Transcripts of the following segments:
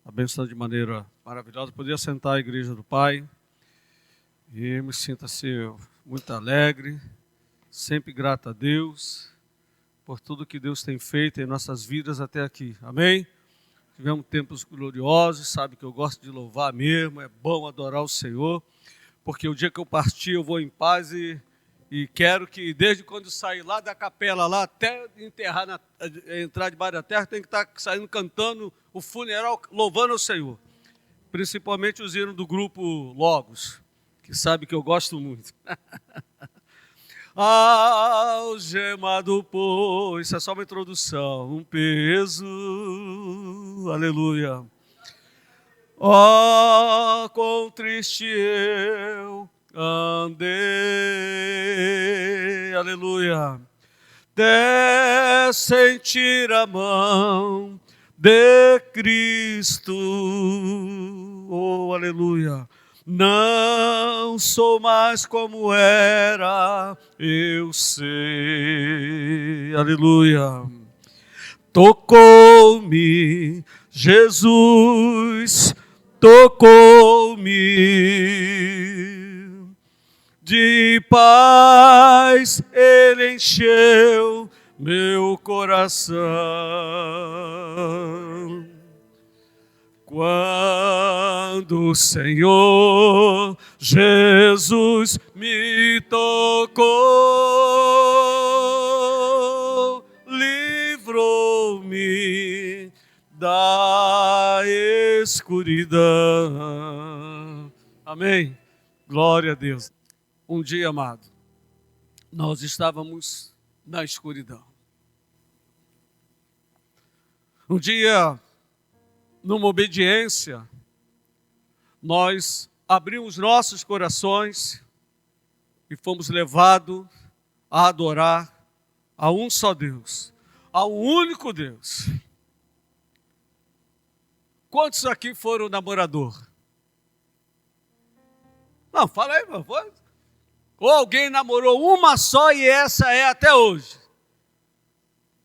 abençoado de maneira maravilhosa. Poder sentar à igreja do Pai e me sinto assim, muito alegre, sempre grato a Deus por tudo que Deus tem feito em nossas vidas até aqui. Amém? Tivemos tempos gloriosos, sabe que eu gosto de louvar mesmo, é bom adorar o Senhor, porque o dia que eu partir eu vou em paz e quero que desde quando eu sair lá da capela, lá até entrar debaixo da terra, tem que estar saindo cantando o funeral, louvando o Senhor. Principalmente os hinos do grupo Logos, que sabe que eu gosto muito. Algemado, pois, isso é só uma introdução, um peso, aleluia. Ó, quão triste eu andei, aleluia, até sentir a mão de Cristo, oh, aleluia. Não sou mais como era, eu sei, aleluia. Tocou-me, Jesus, tocou-me, de paz Ele encheu meu coração. Quando o Senhor Jesus me tocou, livrou-me da escuridão. Amém? Glória a Deus. Um dia, amado, nós estávamos na escuridão. Um dia, numa obediência, nós abrimos nossos corações e fomos levados a adorar a um só Deus, a um único Deus. Quantos aqui foram namorador? Não, fala aí, meu. Ou alguém namorou uma só e essa é até hoje?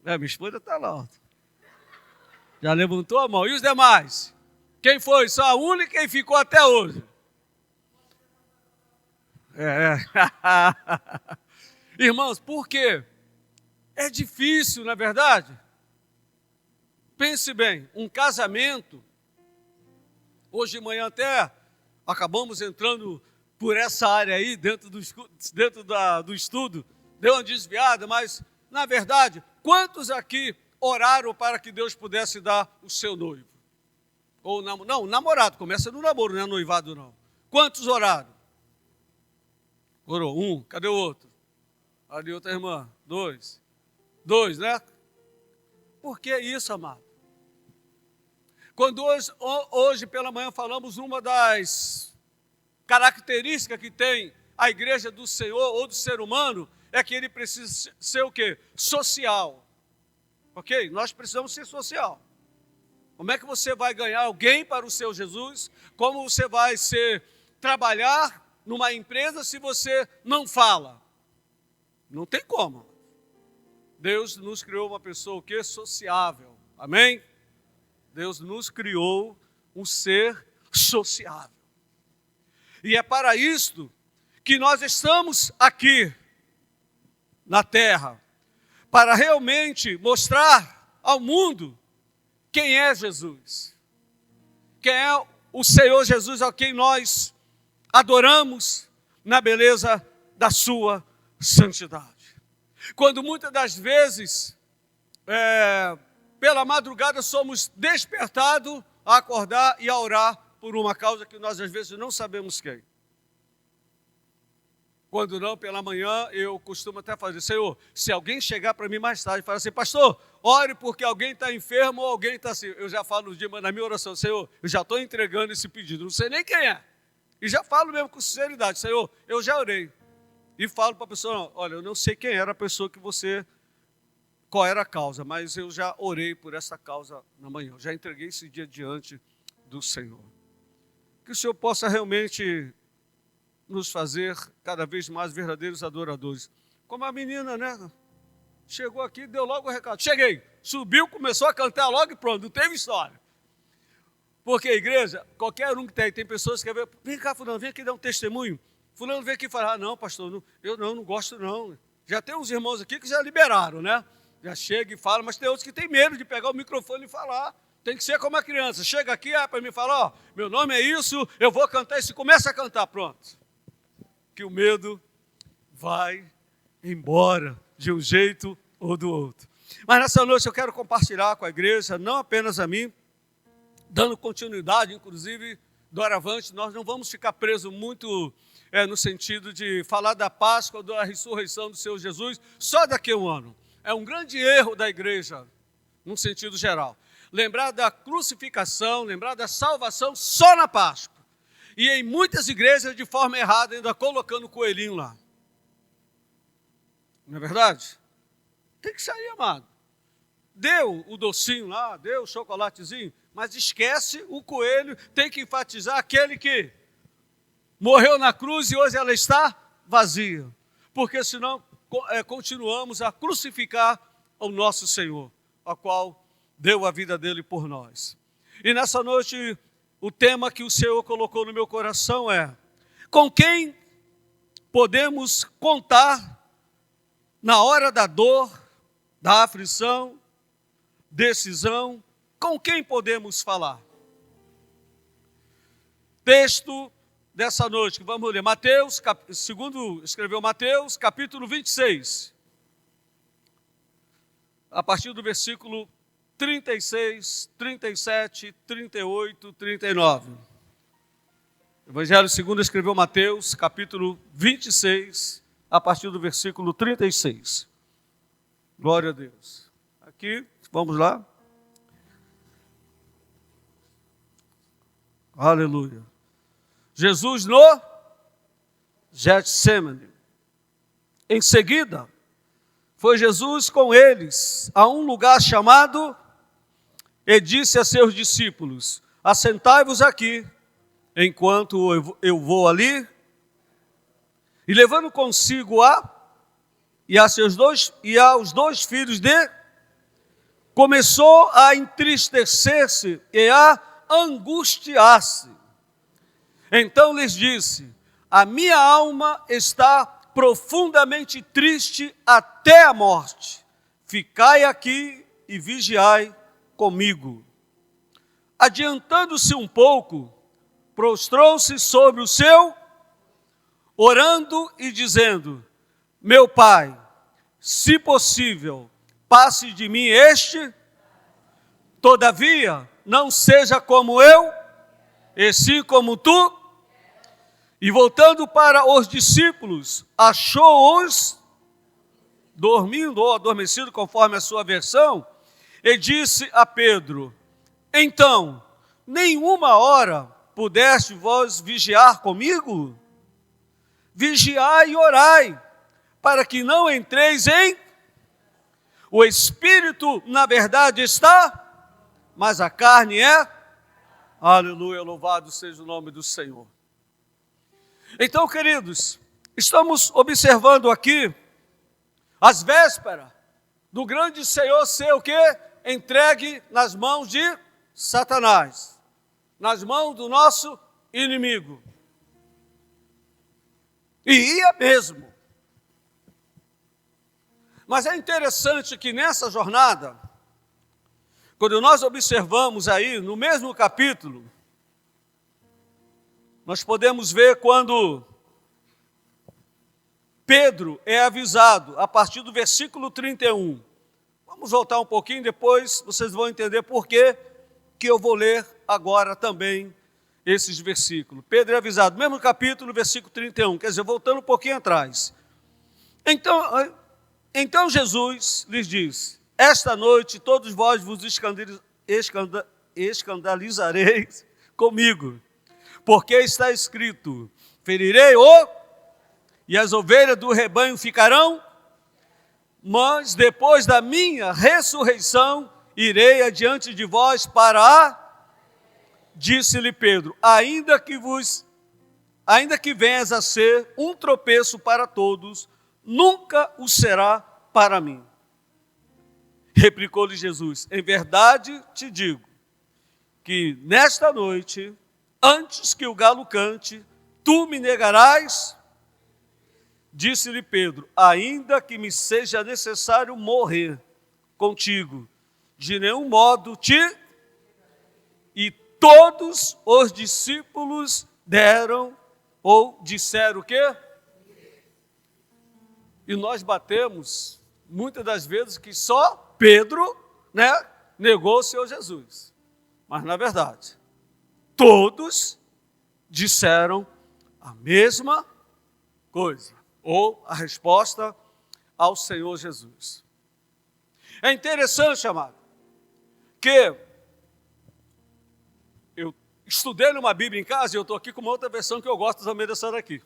Minha esposa está lá. Já levantou a mão. E os demais? Quem foi? Só a única e ficou até hoje. Irmãos, por quê? É difícil, não é verdade? Pense bem, um casamento, hoje de manhã até acabamos entrando por essa área aí, dentro do estudo, deu uma desviada, mas, na verdade, quantos aqui oraram para que Deus pudesse dar o seu noivo? Ou não, namorado, começa no namoro, não é noivado não. Quantos oraram? Orou, um, cadê o outro? Ali outra irmã, dois, né? Por que isso, amado? Quando hoje pela manhã falamos uma das características que tem a igreja do Senhor ou do ser humano, é que ele precisa ser o quê? Social. Ok? Nós precisamos ser social. Como é que você vai ganhar alguém para o seu Jesus? Como você vai trabalhar numa empresa se você não fala? Não tem como. Deus nos criou uma pessoa o quê? Sociável. Amém? Deus nos criou um ser sociável. E é para isto que nós estamos aqui na terra, para realmente mostrar ao mundo quem é Jesus, quem é o Senhor Jesus a quem nós adoramos na beleza da sua santidade. Quando muitas das vezes, pela madrugada, somos despertados a acordar e a orar por uma causa que nós às vezes não sabemos quem. Quando não, pela manhã, eu costumo até fazer, Senhor, se alguém chegar para mim mais tarde e falar assim, pastor, ore porque alguém está enfermo ou alguém está assim. Eu já falo na minha oração, Senhor, eu já estou entregando esse pedido, não sei nem quem é. E já falo mesmo com sinceridade, Senhor, eu já orei. E falo para a pessoa, olha, eu não sei quem era a pessoa que qual era a causa, mas eu já orei por essa causa na manhã, eu já entreguei esse dia diante do Senhor. Que o Senhor possa realmente nos fazer cada vez mais verdadeiros adoradores. Como a menina, né? Chegou aqui, deu logo o recado. Cheguei. Subiu, começou a cantar logo e pronto, não teve história. Porque a igreja, qualquer um que tem pessoas que querem ver, vem cá, fulano, vem aqui dar um testemunho. Fulano vem aqui e fala, não, pastor, eu não gosto não. Já tem uns irmãos aqui que já liberaram, né? Já chega e fala, mas tem outros que têm medo de pegar o microfone e falar. Tem que ser como a criança. Chega aqui para mim falar, ó, meu nome é isso, eu vou cantar isso. Começa a cantar, pronto. Que o medo vai embora de um jeito ou do outro. Mas nessa noite eu quero compartilhar com a igreja, não apenas a mim, dando continuidade, inclusive, doravante, nós não vamos ficar presos muito no sentido de falar da Páscoa, da ressurreição do Senhor Jesus, só daqui a um ano. É um grande erro da igreja, num sentido geral. Lembrar da crucificação, lembrar da salvação só na Páscoa. E em muitas igrejas, de forma errada, ainda colocando o coelhinho lá. Não é verdade? Tem que sair, amado. Deu o docinho lá, deu o chocolatezinho, mas esquece o coelho, tem que enfatizar aquele que morreu na cruz e hoje ela está vazia. Porque senão continuamos a crucificar o nosso Senhor, a qual deu a vida dele por nós. E nessa noite, o tema que o Senhor colocou no meu coração é: com quem podemos contar na hora da dor, da aflição, decisão, com quem podemos falar? Texto dessa noite que vamos ler, Mateus, segundo escreveu Mateus, capítulo 26, a partir do versículo 36, 37, 38, 39. Evangelho segundo escreveu Mateus, capítulo 26, a partir do versículo 36. Glória a Deus. Aqui, vamos lá. Aleluia. Jesus no Getsêmani. Em seguida, foi Jesus com eles a um lugar chamado, e disse a seus discípulos: assentai-vos aqui, enquanto eu vou ali. E levando consigo aos dois filhos começou a entristecer-se e a angustiar-se. Então lhes disse: a minha alma está profundamente triste até a morte. Ficai aqui e vigiai comigo. Adiantando-se um pouco, prostrou-se sobre o seu, orando e dizendo: meu Pai, se possível, passe de mim este, todavia, não seja como eu, e sim como tu. E voltando para os discípulos, achou-os dormindo ou adormecido, conforme a sua versão, e disse a Pedro: então, nenhuma hora pudeste vós vigiar comigo? Vigiai e orai, para que não entreis em... O espírito, na verdade, está, mas a carne é... Aleluia, louvado seja o nome do Senhor. Então, queridos, estamos observando aqui as vésperas do grande Senhor ser o quê? Entregue nas mãos de Satanás, nas mãos do nosso inimigo. E ia mesmo. Mas é interessante que nessa jornada, quando nós observamos aí no mesmo capítulo, nós podemos ver quando Pedro é avisado, a partir do versículo 31. Vamos voltar um pouquinho, depois vocês vão entender por que eu vou ler agora também esses versículos. Pedro é avisado, mesmo capítulo, versículo 31, quer dizer, voltando um pouquinho atrás. Então Jesus lhes diz: esta noite todos vós vos escandalizareis comigo, porque está escrito: ferirei e as ovelhas do rebanho ficarão, mas depois da minha ressurreição irei adiante de vós para a... Disse-lhe Pedro: ainda que venhas a ser um tropeço para todos, nunca o será para mim. Replicou-lhe Jesus: em verdade te digo, que nesta noite, antes que o galo cante, tu me negarás? Disse-lhe Pedro, ainda que me seja necessário morrer contigo, de nenhum modo te... E todos os discípulos deram ou disseram o quê? E nós batemos, muitas das vezes, que só Pedro, negou o Senhor Jesus. Mas, na verdade, todos disseram a mesma coisa, ou a resposta ao Senhor Jesus. É interessante, amado, que eu estudei numa Bíblia em casa e eu estou aqui com uma outra versão que eu gosto também dessa daqui.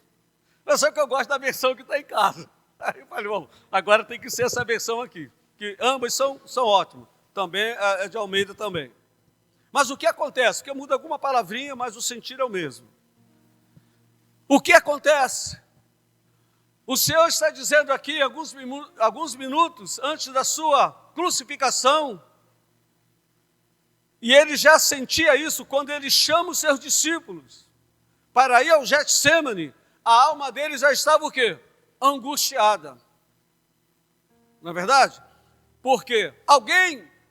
Mas só que eu gosto da versão que está em casa. Aí eu falei, bom, agora tem que ser essa versão aqui, que ambas são ótimas. Também é de Almeida também. Mas o que acontece? Porque muda alguma palavrinha, mas o sentido é o mesmo. O que acontece? O Senhor está dizendo aqui, alguns minutos antes da sua crucificação, e ele já sentia isso quando ele chama os seus discípulos para ir ao Getsêmani, a alma deles já estava o quê? Angustiada. Não é verdade? Porque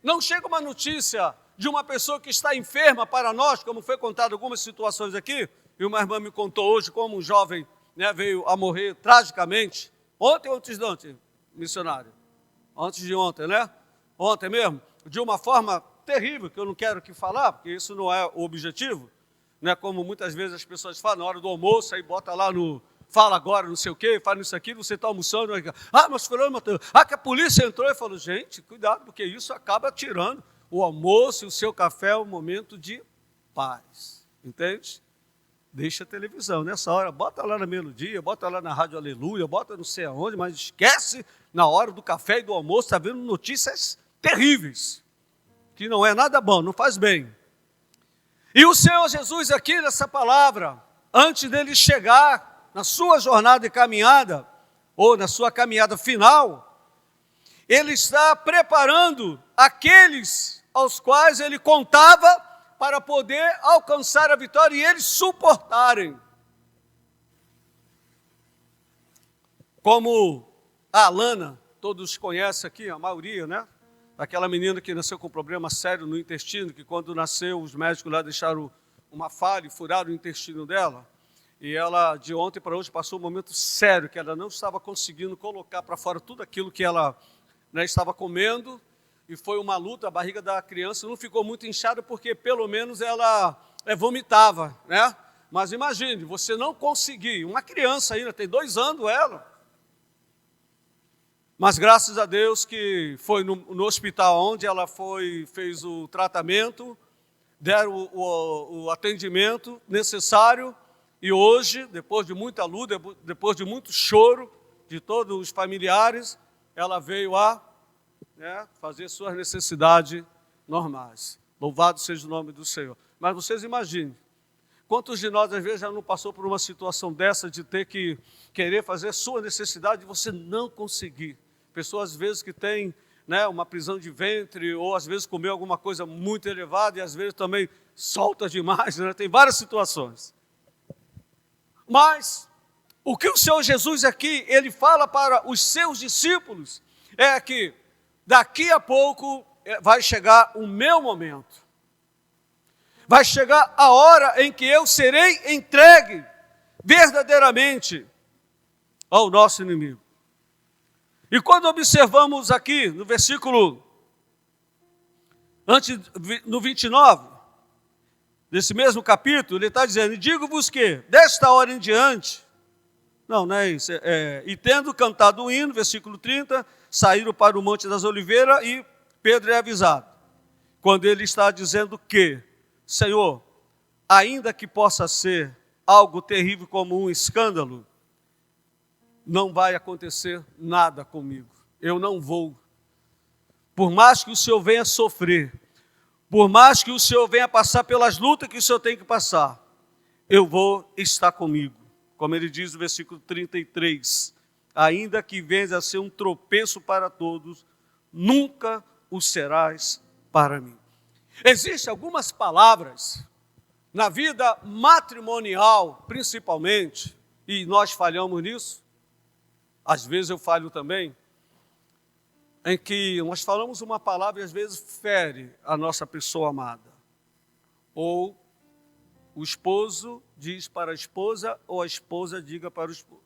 não chega uma notícia de uma pessoa que está enferma para nós, como foi contado algumas situações aqui, e uma irmã me contou hoje como um jovem veio a morrer tragicamente, ontem ou antes de ontem, missionário? Antes de ontem, né? Ontem mesmo, de uma forma terrível, que eu não quero aqui falar, porque isso não é o objetivo, como muitas vezes as pessoas falam, na hora do almoço, aí bota lá fala agora, não sei o quê, fala isso aqui, você está almoçando, mas fulano matou, que a polícia entrou, e falou, gente, cuidado, porque isso acaba tirando o almoço e o seu café, é um momento de paz, entende? Deixa a televisão nessa hora, bota lá na melodia, bota lá na Rádio Aleluia, bota não sei aonde, mas esquece na hora do café e do almoço, está vendo notícias terríveis, que não é nada bom, não faz bem. E o Senhor Jesus aqui nessa palavra, antes dele chegar na sua jornada de caminhada, ou na sua caminhada final, ele está preparando aqueles aos quais ele contava para poder alcançar a vitória e eles suportarem. Como a Alana, todos conhecem aqui, a maioria, aquela menina que nasceu com problema sério no intestino, que quando nasceu os médicos lá deixaram uma falha e furaram o intestino dela. E ela, de ontem para hoje, passou um momento sério, que ela não estava conseguindo colocar para fora tudo aquilo que ela estava comendo. E foi uma luta, a barriga da criança não ficou muito inchada, porque pelo menos ela vomitava, Mas imagine, você não conseguir, uma criança ainda, tem 2 anos ela. Mas graças a Deus que foi no hospital onde ela fez o tratamento, deram o atendimento necessário, e hoje, depois de muita luta, depois de muito choro de todos os familiares, ela veio a fazer suas necessidades normais. Louvado seja o nome do Senhor. Mas vocês imaginem, quantos de nós às vezes já não passou por uma situação dessa de ter que querer fazer sua necessidade e você não conseguir. Pessoas às vezes que têm uma prisão de ventre, ou às vezes comeu alguma coisa muito elevada e às vezes também solta demais, tem várias situações. Mas o que o Senhor Jesus aqui, ele fala para os seus discípulos, é que daqui a pouco vai chegar o meu momento. Vai chegar a hora em que eu serei entregue verdadeiramente ao nosso inimigo. E quando observamos aqui no versículo, no 29, desse mesmo capítulo, ele está dizendo, e digo-vos que, desta hora em diante, não é isso, e tendo cantado um hino, versículo 30, saíram para o Monte das Oliveiras e Pedro é avisado, quando ele está dizendo que, Senhor, ainda que possa ser algo terrível como um escândalo, não vai acontecer nada comigo, eu não vou. Por mais que o Senhor venha sofrer, por mais que o Senhor venha passar pelas lutas que o Senhor tem que passar, eu vou estar comigo. Como ele diz no versículo 33, ainda que venhas a ser um tropeço para todos, nunca o serás para mim. Existem algumas palavras na vida matrimonial, principalmente, e nós falhamos nisso, às vezes eu falho também, em que nós falamos uma palavra e às vezes fere a nossa pessoa amada. Ou o esposo diz para a esposa, ou a esposa diga para o esposo.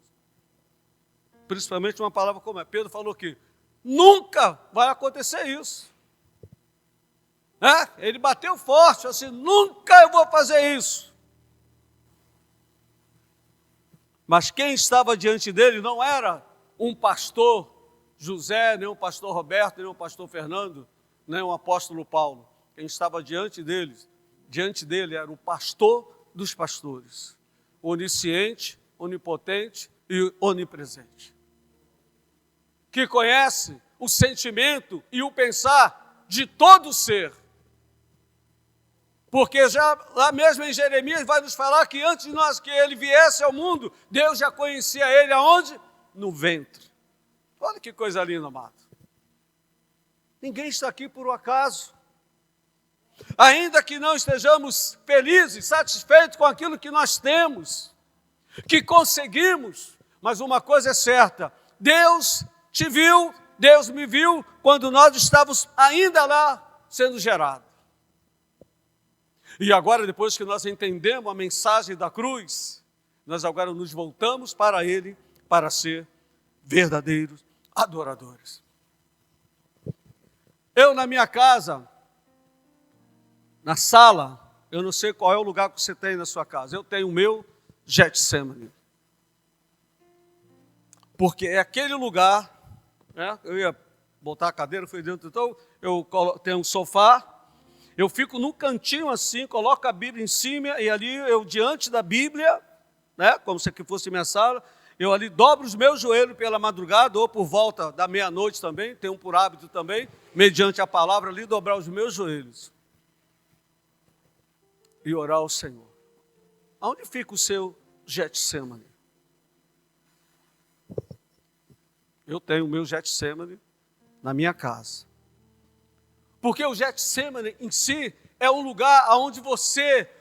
Principalmente uma palavra como é. Pedro falou que nunca vai acontecer isso. Ele bateu forte, assim, nunca eu vou fazer isso. Mas quem estava diante dele não era um pastor José, nem um pastor Roberto, nem um pastor Fernando, nem um apóstolo Paulo. Quem estava diante dele era o pastor dos pastores, onisciente, onipotente e onipresente, que conhece o sentimento e o pensar de todo ser. Porque já lá mesmo em Jeremias vai nos falar que antes de nós que ele viesse ao mundo, Deus já conhecia ele aonde? No ventre. Olha que coisa linda, amado. Ninguém está aqui por um acaso. Ainda que não estejamos felizes, satisfeitos com aquilo que nós temos, que conseguimos, mas uma coisa é certa, Deus te viu, Deus me viu, quando nós estávamos ainda lá sendo gerados. E agora, depois que nós entendemos a mensagem da cruz, nós agora nos voltamos para Ele, para ser verdadeiros adoradores. Eu na minha casa, na sala, eu não sei qual é o lugar que você tem na sua casa, eu tenho o meu Getsemane. Porque é aquele lugar, eu ia botar a cadeira, fui dentro, então eu tenho um sofá, eu fico num cantinho assim, coloco a Bíblia em cima, e ali eu diante da Bíblia, como se aqui fosse minha sala, eu ali dobro os meus joelhos pela madrugada, ou por volta da meia-noite também, tenho por hábito também, mediante a palavra ali, dobrar os meus joelhos. E orar ao Senhor. Aonde fica o seu Getsemane? Eu tenho o meu Getsemane na minha casa. Porque o Getsemane em si é um lugar onde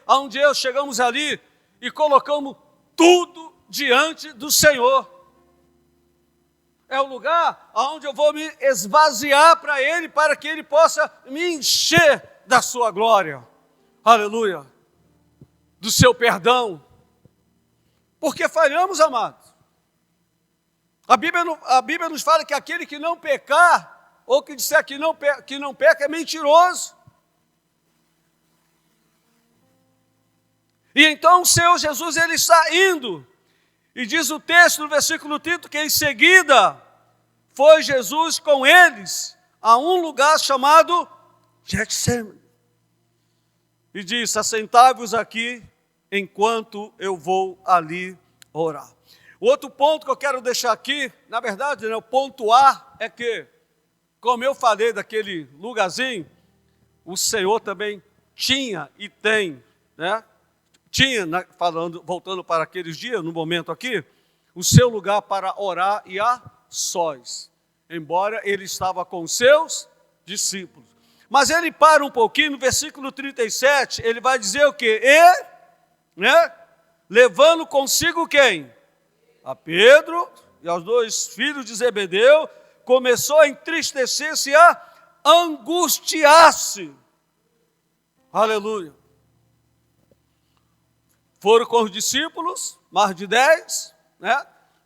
onde eu chegamos ali e colocamos tudo diante do Senhor. É o lugar onde eu vou me esvaziar para Ele, para que Ele possa me encher da sua glória. Aleluia. Do seu perdão. Porque falhamos, amados. A Bíblia nos fala que aquele que não pecar, ou que disser que não peca, é mentiroso. E então o Senhor Jesus, Ele está indo. E diz o texto no versículo 30, que em seguida foi Jesus com eles a um lugar chamado Getsemane. E disse, assentai-vos aqui, enquanto eu vou ali orar. O outro ponto que eu quero deixar aqui, na verdade, o ponto A é que, como eu falei daquele lugarzinho, o Senhor também tinha e tem, voltando para aqueles dias, no momento aqui, o seu lugar para orar e a sós, embora ele estava com os seus discípulos. Mas ele para um pouquinho, no versículo 37, ele vai dizer o quê? Levando consigo quem? A Pedro e aos 2 filhos de Zebedeu, começou a entristecer-se e a angustiar-se. Aleluia. Foram com os discípulos, mais de 10,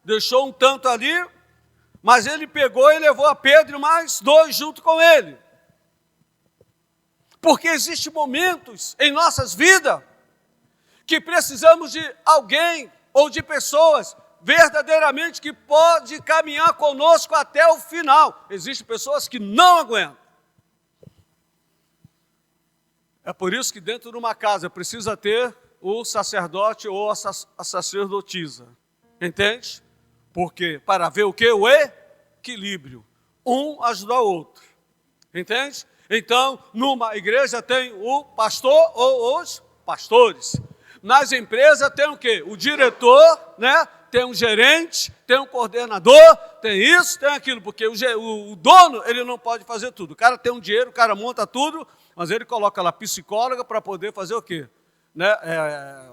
deixou um tanto ali, mas ele pegou e levou a Pedro e mais 2 junto com ele. Porque existem momentos em nossas vidas que precisamos de alguém ou de pessoas verdadeiramente que pode caminhar conosco até o final. Existem pessoas que não aguentam. É por isso que dentro de uma casa precisa ter o sacerdote ou a sacerdotisa. Entende? Porque para ver o quê? O equilíbrio. Um ajuda o outro. Entende? Então, numa igreja tem o pastor ou os pastores. Nas empresas tem o quê? O diretor, tem um gerente, tem um coordenador, tem isso, tem aquilo, porque o dono, ele não pode fazer tudo. O cara tem um dinheiro, o cara monta tudo, Mas ele coloca lá psicóloga para poder fazer o quê? Né?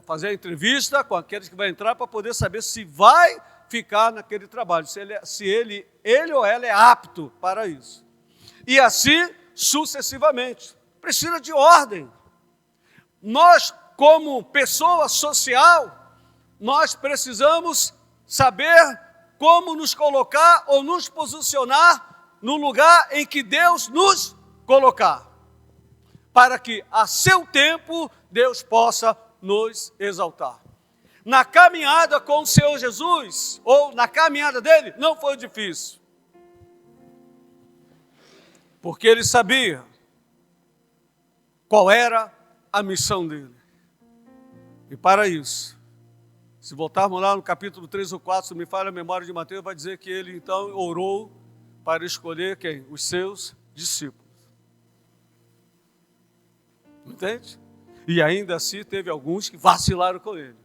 Fazer a entrevista com aqueles que vão entrar para poder saber se vai ficar naquele trabalho, se ele ou ela é apto para isso. E assim sucessivamente. Precisa de ordem. Nós, como pessoa social, nós precisamos saber como nos colocar ou nos posicionar no lugar em que Deus nos colocar, para que a seu tempo Deus possa nos exaltar. Na caminhada com o Senhor Jesus, ou na caminhada dele, não foi difícil, porque ele sabia qual era a missão dele. E para isso, se voltarmos lá no capítulo 3 ou 4, se me falha a memória de Mateus, vai dizer que ele então orou para escolher quem? Os seus discípulos. Entende? E ainda assim teve alguns que vacilaram com ele.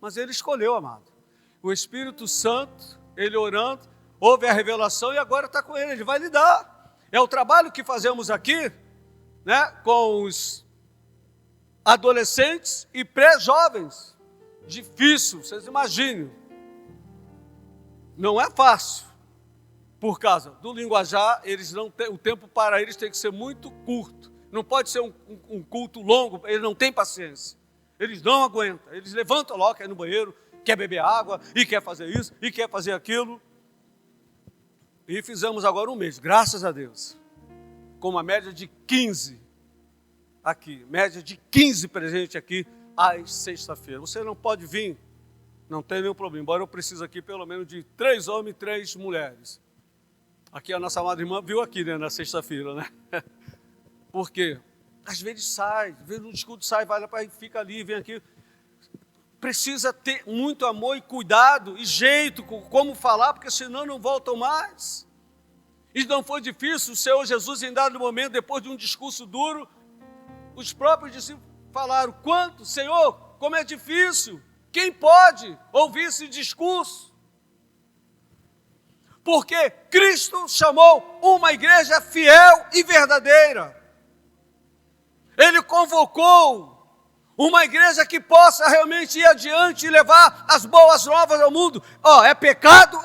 Mas ele escolheu, amado. O Espírito Santo, ele orando, houve a revelação e agora está com ele vai lhe dar. É o trabalho que fazemos aqui, né, com os adolescentes e pré-jovens. Difícil, vocês imaginem. Não é fácil. Por causa do linguajar, eles não têm, o tempo para eles tem que ser muito curto. Não pode ser um culto longo, eles não têm paciência. Eles não aguentam, eles levantam logo, quer ir no banheiro, quer beber água, e quer fazer isso, e quer fazer aquilo. E fizemos agora um mês, graças a Deus, com uma média de 15 aqui, média de 15 presentes aqui, às sexta-feira. Você não pode vir, não tem nenhum problema, embora eu precise aqui pelo menos de 3 homens e 3 mulheres. Aqui a nossa amada irmã viu aqui, né, na sexta-feira, né? Por quê? Às vezes sai, às vezes um escudo sai, vai lá para fica ali, vem aqui. Precisa ter muito amor e cuidado e jeito com como falar, porque senão não voltam mais. E não foi difícil, o Senhor Jesus, em dado momento, depois de um discurso duro, os próprios discípulos falaram: quanto, Senhor, como é difícil, quem pode ouvir esse discurso? Porque Cristo chamou uma igreja fiel e verdadeira. Ele convocou uma igreja que possa realmente ir adiante e levar as boas novas ao mundo. É pecado,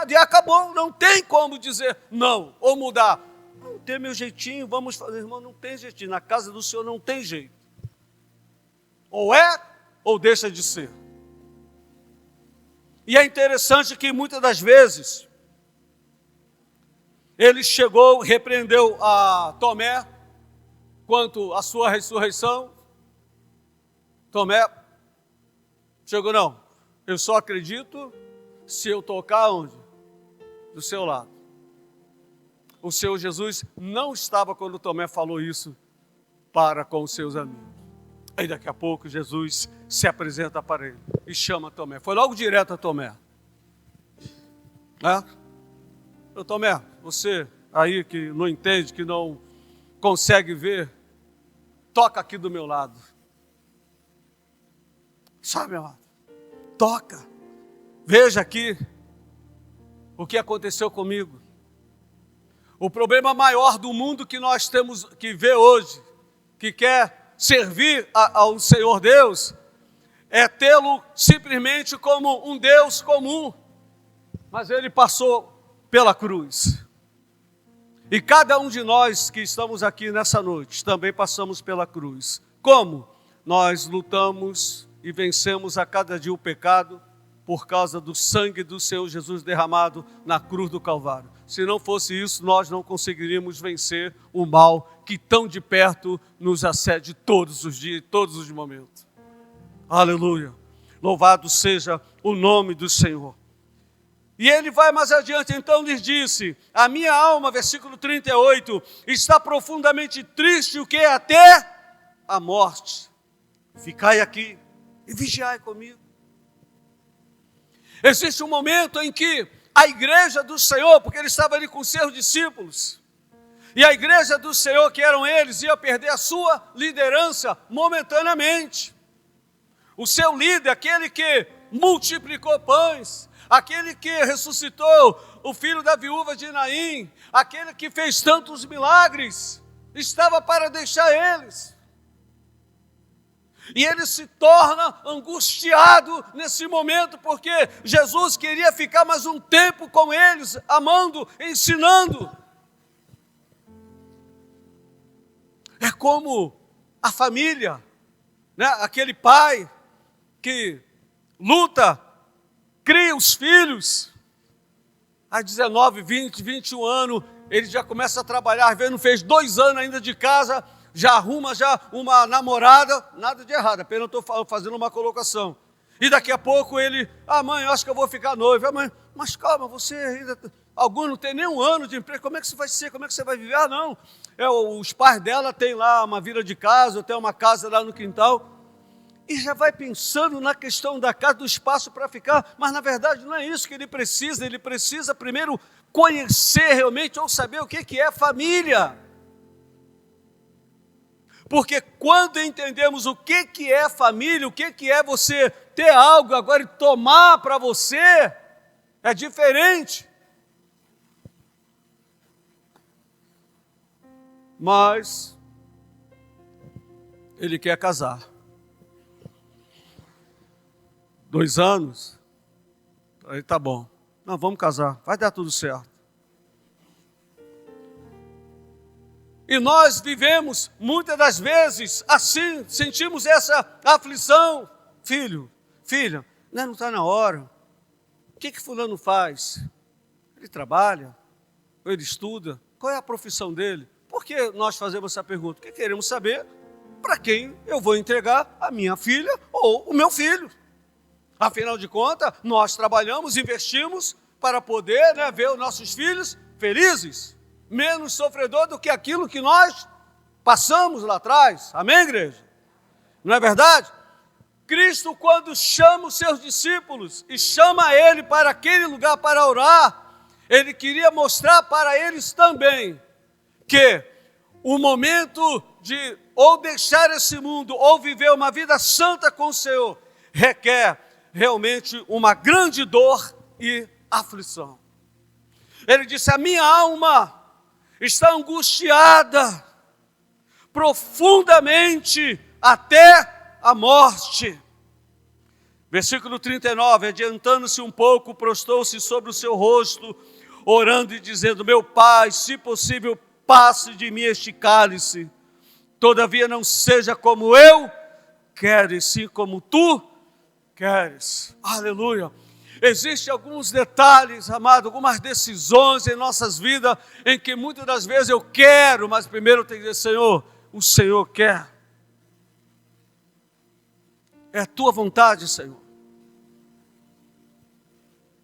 e acabou, não tem como dizer não, ou mudar. Não tem meu jeitinho, vamos fazer, irmão, não tem jeitinho, na casa do Senhor não tem jeito. Ou é, ou deixa de ser. E é interessante que muitas das vezes, ele chegou, repreendeu a Tomé, quanto à sua ressurreição. Tomé chegou, não, eu só acredito se eu tocar onde? Do seu lado. O Senhor Jesus não estava quando Tomé falou isso para com os seus amigos. Aí daqui a pouco Jesus se apresenta para ele e chama Tomé. Foi logo direto a Tomé. Tomé, você aí que não entende, que não consegue ver, toca aqui do meu lado. Sabe, amado? Toca. Veja aqui o que aconteceu comigo. O problema maior do mundo que nós temos que ver hoje, que quer servir ao Senhor Deus, é tê-lo simplesmente como um Deus comum. Mas ele passou pela cruz. E cada um de nós que estamos aqui nessa noite também passamos pela cruz. Como? Nós lutamos e vencemos a cada dia o pecado por causa do sangue do Senhor Jesus derramado na cruz do Calvário. Se não fosse isso, nós não conseguiríamos vencer o mal que tão de perto nos assede todos os dias, todos os momentos. Aleluia! Louvado seja o nome do Senhor. E ele vai mais adiante, então lhes disse: a minha alma, versículo 38, está profundamente triste, o que? Até a morte. Ficai aqui e vigiai comigo. Existe um momento em que a igreja do Senhor, porque ele estava ali com seus discípulos, e a igreja do Senhor, que eram eles, ia perder a sua liderança momentaneamente. O seu líder, aquele que multiplicou pães, aquele que ressuscitou o filho da viúva de Naim, aquele que fez tantos milagres, estava para deixar eles. E ele se torna angustiado nesse momento, porque Jesus queria ficar mais um tempo com eles, amando, ensinando. É como a família, né? Aquele pai que luta, cria os filhos, a 19, 20, 21 anos, ele já começa a trabalhar, às vezes não fez 2 anos ainda de casa, já arruma uma namorada, nada de errado, apenas eu estou fazendo uma colocação. E daqui a pouco ele, mãe, eu acho que eu vou ficar noivo. Mãe, mas calma, você ainda, alguns não tem nem 1 ano de emprego, como é que você vai ser, como é que você vai viver? Não, os pais dela têm lá uma vila de casa, tem uma casa lá no quintal, e já vai pensando na questão da casa, do espaço para ficar, mas na verdade não é isso que ele precisa primeiro conhecer realmente, ou saber o que é família. Porque quando entendemos o que é família, o que é você ter algo agora e tomar para você, é diferente. Mas ele quer casar. 2 anos, aí tá bom. Não, vamos casar, vai dar tudo certo. E nós vivemos, muitas das vezes, assim, sentimos essa aflição. Filho, filha, não está na hora. O que fulano faz? Ele trabalha? Ou ele estuda? Qual é a profissão dele? Por que nós fazemos essa pergunta? Porque queremos saber para quem eu vou entregar a minha filha ou o meu filho. Afinal de contas, nós trabalhamos, investimos para poder, ver os nossos filhos felizes, menos sofredor do que aquilo que nós passamos lá atrás. Amém, igreja? Não é verdade? Cristo, quando chama os seus discípulos e chama ele para aquele lugar para orar, ele queria mostrar para eles também que o momento de ou deixar esse mundo ou viver uma vida santa com o Senhor requer realmente uma grande dor e aflição. Ele disse: a minha alma está angustiada profundamente até a morte. Versículo 39, adiantando-se um pouco, prostou-se sobre o seu rosto, orando e dizendo: meu Pai, se possível, passe de mim este cálice, todavia não seja como eu quero, e sim como tu queres. Aleluia. Existem alguns detalhes, amado, algumas decisões em nossas vidas, em que muitas das vezes eu quero, mas primeiro eu tenho que dizer: Senhor, o Senhor quer. É a tua vontade, Senhor.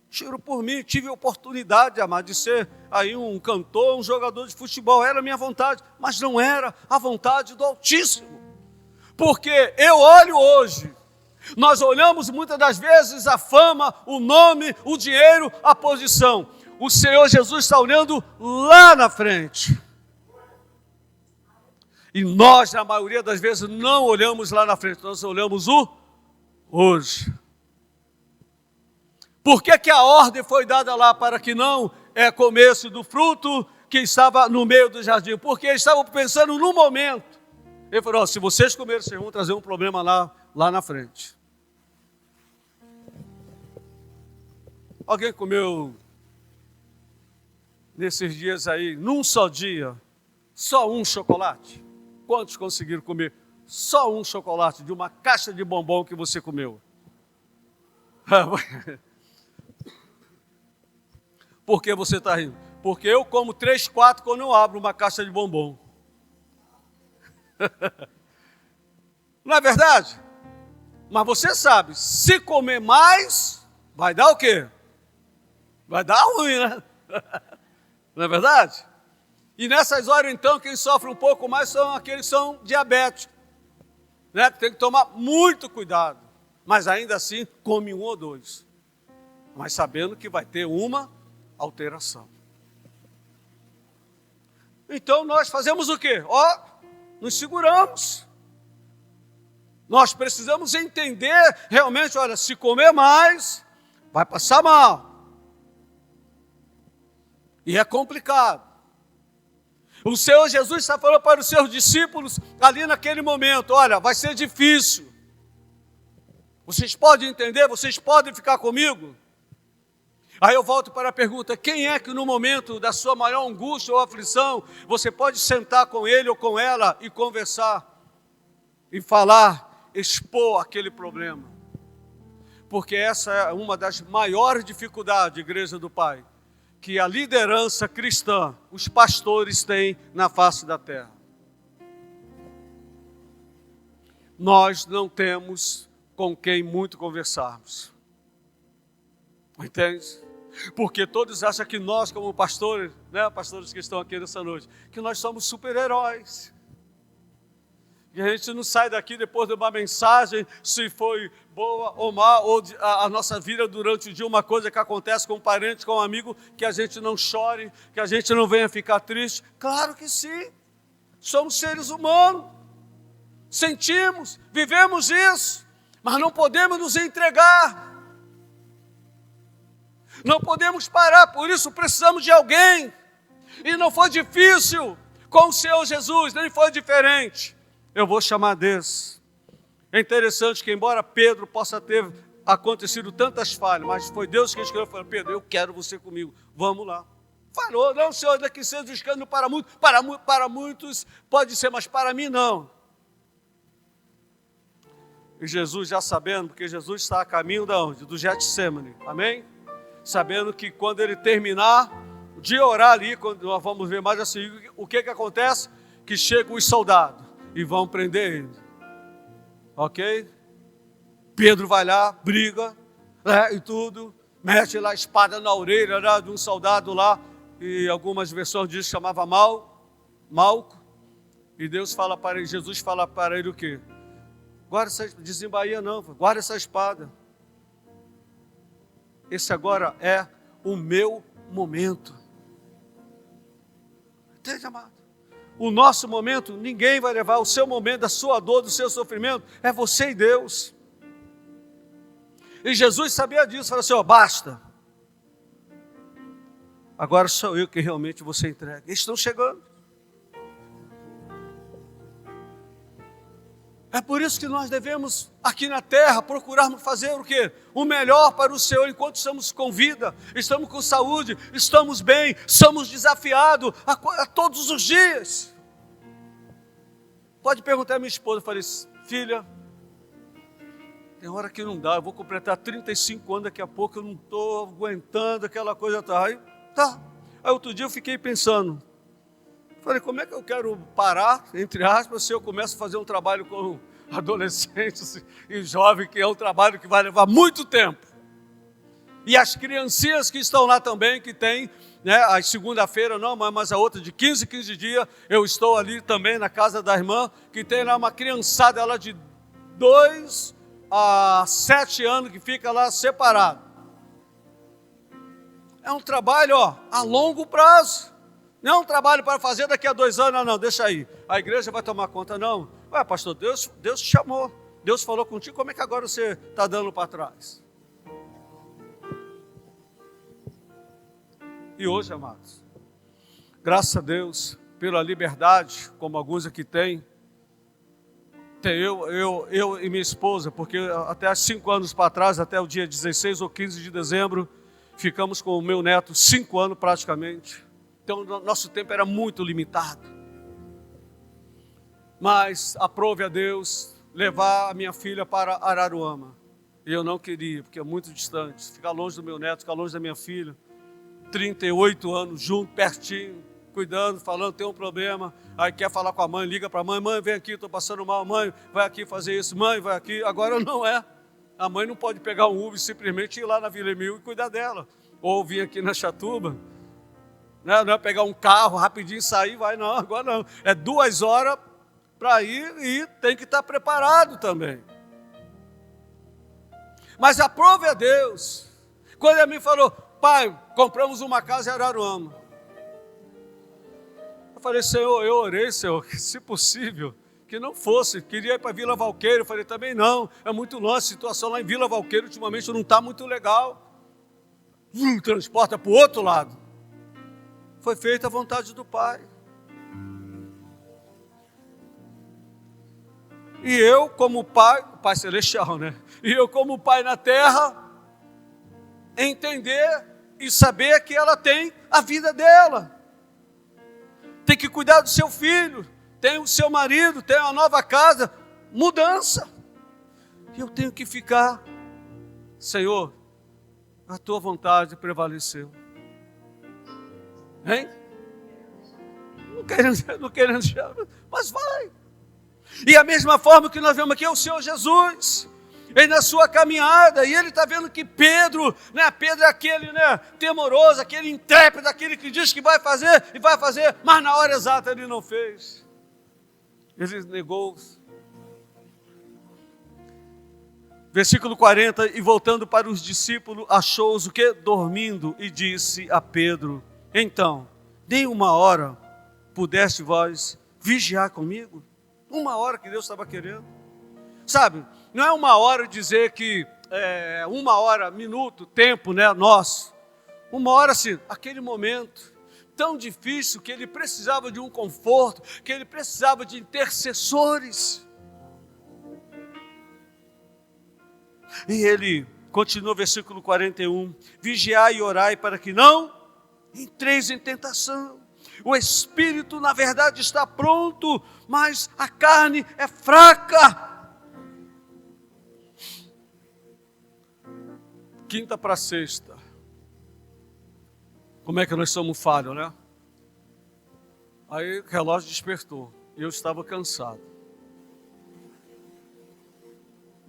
Juro por mim, tive a oportunidade, amado, de ser aí um cantor, um jogador de futebol, era a minha vontade, mas não era a vontade do Altíssimo. Porque eu olho hoje, nós olhamos muitas das vezes a fama, o nome, o dinheiro, a posição. O Senhor Jesus está olhando lá na frente. E nós, na maioria das vezes, não olhamos lá na frente, nós olhamos o hoje. Por que a ordem foi dada lá para que não comesse do fruto que estava no meio do jardim? Porque eles estavam pensando no momento. Ele falou: se vocês comerem, vocês vão trazer um problema lá na frente. Alguém comeu nesses dias aí, num só dia, só um chocolate? Quantos conseguiram comer só um chocolate de uma caixa de bombom que você comeu? Por que você está rindo? Porque eu como 3, 4 quando eu abro uma caixa de bombom. Não é verdade? Mas você sabe, se comer mais, vai dar o quê? Vai dar ruim, né? Não é verdade? E nessas horas, então, quem sofre um pouco mais são aqueles que são diabéticos, né? Tem que tomar muito cuidado. Mas ainda assim, come 1 ou 2. Mas sabendo que vai ter uma alteração. Então nós fazemos o quê? Nos seguramos. Nós precisamos entender realmente, olha, se comer mais, vai passar mal. E é complicado. O Senhor Jesus está falando para os seus discípulos ali naquele momento: olha, vai ser difícil. Vocês podem entender? Vocês podem ficar comigo? Aí eu volto para a pergunta: quem é que no momento da sua maior angústia ou aflição, você pode sentar com ele ou com ela e conversar, e falar, expor aquele problema? Porque essa é uma das maiores dificuldades, Igreja do Pai, que a liderança cristã, os pastores têm na face da terra. Nós não temos com quem muito conversarmos. Entende? Porque todos acham que nós, como pastores, né, pastores que estão aqui nessa noite, que nós somos super-heróis. E a gente não sai daqui depois de uma mensagem, se foi boa ou má, ou a nossa vida durante o dia, uma coisa que acontece com um parente, com um amigo, que a gente não chore, que a gente não venha ficar triste. Claro que sim, somos seres humanos, sentimos, vivemos isso, mas não podemos nos entregar. Não podemos parar, por isso precisamos de alguém. E não foi difícil com o Senhor Jesus, nem foi diferente. Eu vou chamar desse. É interessante que, embora Pedro possa ter acontecido tantas falhas, mas foi Deus que escolheu e falou: Pedro, eu quero você comigo, vamos lá. Falou: não, Senhor, daqui seja um escândalo para muitos pode ser, mas para mim não. E Jesus já sabendo, porque Jesus está a caminho de onde? Do Getsêmani, amém? Sabendo que quando ele terminar de orar ali, quando nós vamos ver mais assim, o que acontece? Que chegam os soldados e vão prender ele. Ok? Pedro vai lá, briga, né, e tudo, mete lá a espada na orelha, né, de um soldado lá, e algumas versões dizem que chamava Malco, e Deus fala para ele, Jesus fala para ele o quê? Guarda essa, desembaia não, guarda essa espada. Esse agora é o meu momento. Entende, amado? O nosso momento, ninguém vai levar. O seu momento, a sua dor, do seu sofrimento, é você e Deus. E Jesus sabia disso, falou assim: ó, basta. Agora sou eu que realmente você entrega. Eles estão chegando. É por isso que nós devemos, aqui na terra, procurarmos fazer o quê? O melhor para o Senhor, enquanto estamos com vida, estamos com saúde, estamos bem, somos desafiados a todos os dias. Pode perguntar à minha esposa, eu falei: filha, tem hora que não dá, eu vou completar 35 anos daqui a pouco, eu não estou aguentando aquela coisa. Aí outro dia eu fiquei pensando, falei: como é que eu quero parar, entre aspas, se eu começo a fazer um trabalho com adolescentes e jovens, que é um trabalho que vai levar muito tempo. E as criancinhas que estão lá também, que tem, né, a segunda-feira não, mas a outra de 15 dias, eu estou ali também na casa da irmã, que tem lá uma criançada, ela de 2 a 7 anos, que fica lá separado. É um trabalho, a longo prazo. Não é um trabalho para fazer daqui a 2 anos, não, deixa aí. A igreja vai tomar conta, não. Ué, pastor, Deus te chamou. Deus falou contigo, como é que agora você está dando para trás? E hoje, amados, graças a Deus, pela liberdade, como alguns aqui têm, eu e minha esposa, porque até há 5 anos para trás, até o dia 16 ou 15 de dezembro, ficamos com o meu neto 5 anos praticamente. Então, nosso tempo era muito limitado. Mas aprove a Deus levar a minha filha para Araruama. E eu não queria, porque é muito distante. Ficar longe do meu neto, ficar longe da minha filha. 38 anos, junto, pertinho, cuidando, falando, tem um problema. Aí quer falar com a mãe, liga para a mãe: mãe, vem aqui, estou passando mal. Mãe, vai aqui fazer isso. Mãe, vai aqui. Agora não é. A mãe não pode pegar um Uber e simplesmente ir lá na Vila Emil e cuidar dela. Ou vir aqui na Chatuba. Não é pegar um carro rapidinho e sair, vai, não, agora não. É 2 horas para ir e tem que estar preparado também. Mas aprove a Deus. Quando ele me falou: pai, compramos uma casa em Araruama. Eu falei: Senhor, eu orei, Senhor, que se possível, que não fosse. Queria ir para Vila Valqueiro. Eu falei: também não, é muito longe, a situação lá em Vila Valqueiro ultimamente não está muito legal. Transporta para o outro lado. Foi feita a vontade do Pai. E eu, como pai, o pai celestial, né? E eu, como pai na terra, entender e saber que ela tem a vida dela. Tem que cuidar do seu filho, tem o seu marido, tem uma nova casa, mudança. E eu tenho que ficar, Senhor, a tua vontade prevaleceu. Hein? Não querendo, mas vai. E a mesma forma que nós vemos aqui é o Senhor Jesus. Ele na sua caminhada, e ele está vendo que Pedro, né? Pedro é aquele, né, temoroso, aquele intrépido, aquele que diz que vai fazer, e vai fazer, mas na hora exata ele não fez. Ele negou-se. Versículo 40, e voltando para os discípulos, achou-os o quê? Dormindo, e disse a Pedro, então, nem uma hora pudeste vós vigiar comigo? Uma hora que Deus estava querendo. Sabe, não é uma hora dizer que, uma hora, minuto, tempo, né, nosso. Uma hora assim, aquele momento tão difícil que ele precisava de um conforto, que ele precisava de intercessores. E ele continua, versículo 41, vigiai e orai para que não entreis em tentação. O espírito, na verdade, está pronto, mas a carne é fraca. Quinta para sexta. Como é que nós somos falhos, né? Aí o relógio despertou. Eu estava cansado.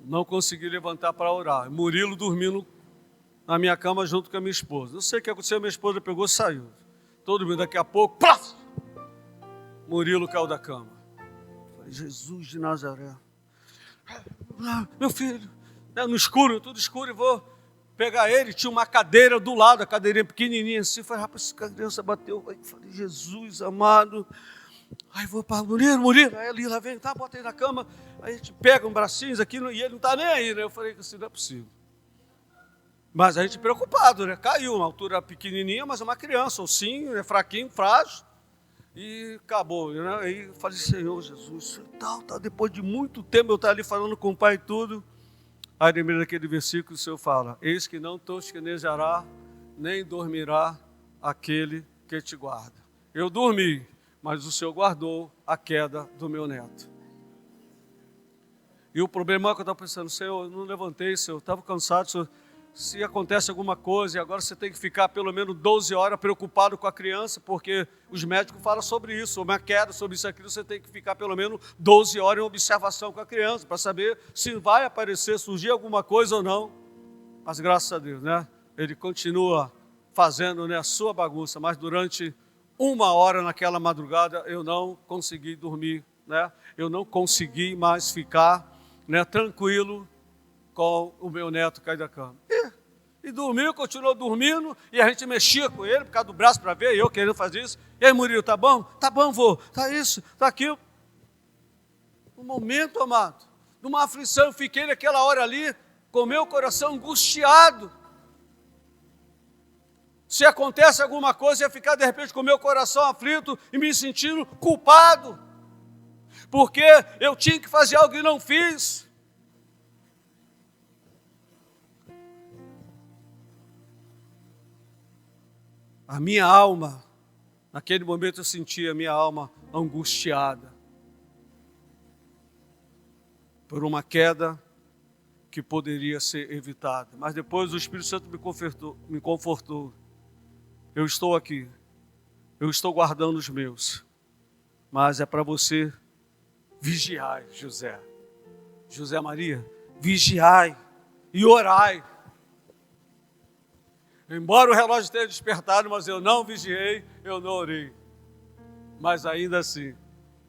Não consegui levantar para orar. Murilo dormindo na minha cama junto com a minha esposa. Não sei o que aconteceu, minha esposa pegou e saiu. Todo mundo, daqui a pouco, plaf! Murilo caiu da cama. Falei, Jesus de Nazaré. Meu filho, no escuro, tudo escuro, e vou pegar ele. Tinha uma cadeira do lado, a cadeirinha pequenininha assim. Falei, rapaz, essa criança bateu. Aí falei, Jesus amado. Aí vou para Murilo. Aí ali, lá vem, tá, bota aí na cama. Aí a gente pega um bracinho aqui e ele não está nem aí, né? Eu falei, assim, não é possível. Mas a gente preocupado, né? Caiu, uma altura pequenininha, mas é uma criança, ossinho, é fraquinho, frágil. E acabou, né? Aí eu falei, Senhor Jesus, tal. Depois de muito tempo eu estava ali falando com o pai e tudo. Aí lembrei daquele versículo, o Senhor fala, eis que não tosquenejará, nem dormirá aquele que te guarda. Eu dormi, mas o Senhor guardou a queda do meu neto. E o problema é que eu estava pensando, Senhor, eu não levantei, Senhor, eu estava cansado, Senhor. Se acontece alguma coisa e agora você tem que ficar pelo menos 12 horas preocupado com a criança, porque os médicos falam sobre isso, sobre a queda, sobre isso aqui, você tem que ficar pelo menos 12 horas em observação com a criança, para saber se vai aparecer, surgir alguma coisa ou não. Mas graças a Deus, né? Ele continua fazendo, né, a sua bagunça, mas durante uma hora naquela madrugada eu não consegui dormir, né? Eu não consegui mais ficar, né, tranquilo, com o meu neto cair da cama. E dormiu, continuou dormindo, e a gente mexia com ele, por causa do braço para ver, eu querendo fazer isso. E aí, Murilo, tá bom? Tá bom, vô, tá isso, tá aquilo. Um momento, amado, de uma aflição, eu fiquei naquela hora ali, com o meu coração angustiado. Se acontece alguma coisa, eu ia ficar de repente com o meu coração aflito e me sentindo culpado, porque eu tinha que fazer algo e não fiz. A minha alma, naquele momento eu senti a minha alma angustiada por uma queda que poderia ser evitada. Mas depois o Espírito Santo me confortou. Eu estou aqui, eu estou guardando os meus, mas é para você vigiar, José Maria, vigiai e orai. Embora o relógio tenha despertado, mas eu não vigiei, eu não orei. Mas ainda assim,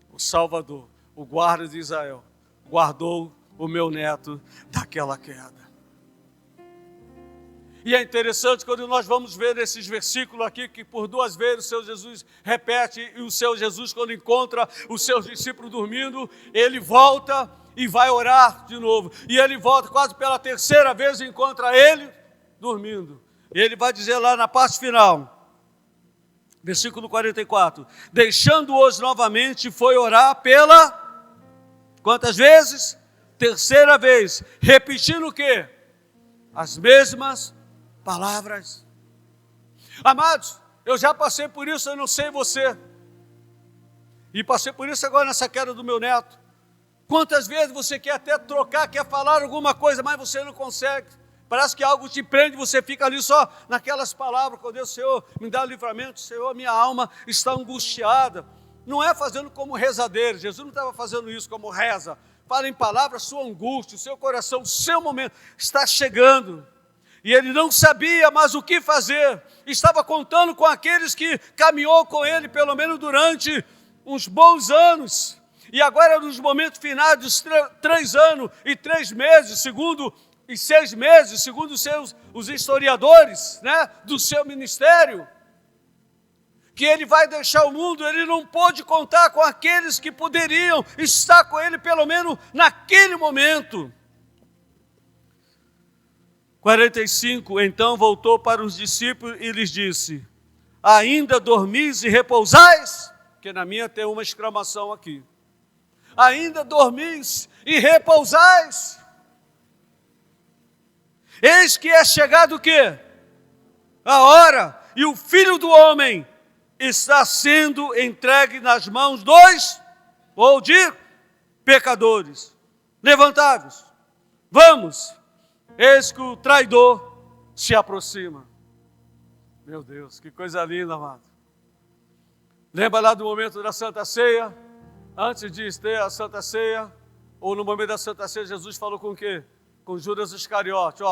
o Salvador, o guarda de Israel, guardou o meu neto daquela queda. E é interessante quando nós vamos ver esses versículos aqui, que por duas vezes o Senhor Jesus repete, e o Senhor Jesus, quando encontra os seus discípulos dormindo, ele volta e vai orar de novo. E ele volta quase pela terceira vez e encontra ele dormindo. E ele vai dizer lá na parte final, versículo 44, deixando-os novamente, foi orar pela Quantas vezes? Terceira vez. Repetindo o quê? As mesmas palavras. Amados, eu já passei por isso, eu não sei você. E passei por isso agora nessa queda do meu neto. Quantas vezes você quer até trocar, quer falar alguma coisa, mas você não consegue. Parece que algo te prende, você fica ali só naquelas palavras. Quando Deus, Senhor, me dá livramento, Senhor, minha alma está angustiada. Não é fazendo como rezadeiro, Jesus não estava fazendo isso como reza. Fala em palavras, sua angústia, o seu coração, o seu momento está chegando. E ele não sabia mais o que fazer. Estava contando com aqueles que caminhou com ele, pelo menos durante uns bons anos. E agora, nos momentos finais dos 3 anos e 3 meses, segundo os historiadores, né, do seu ministério, que ele vai deixar o mundo, ele não pôde contar com aqueles que poderiam estar com ele, pelo menos naquele momento. 45, então voltou para os discípulos e lhes disse: ainda dormis e repousais? Porque na minha tem uma exclamação aqui. Ainda dormis e repousais? Eis que é chegado o quê? A hora, e o Filho do Homem está sendo entregue nas mãos de pecadores. Levantai-vos, vamos, eis que o traidor se aproxima. Meu Deus, que coisa linda, amado. Lembra lá do momento da Santa Ceia? Antes de ter a Santa Ceia, ou no momento da Santa Ceia, Jesus falou com o quê? Com Judas Iscariote,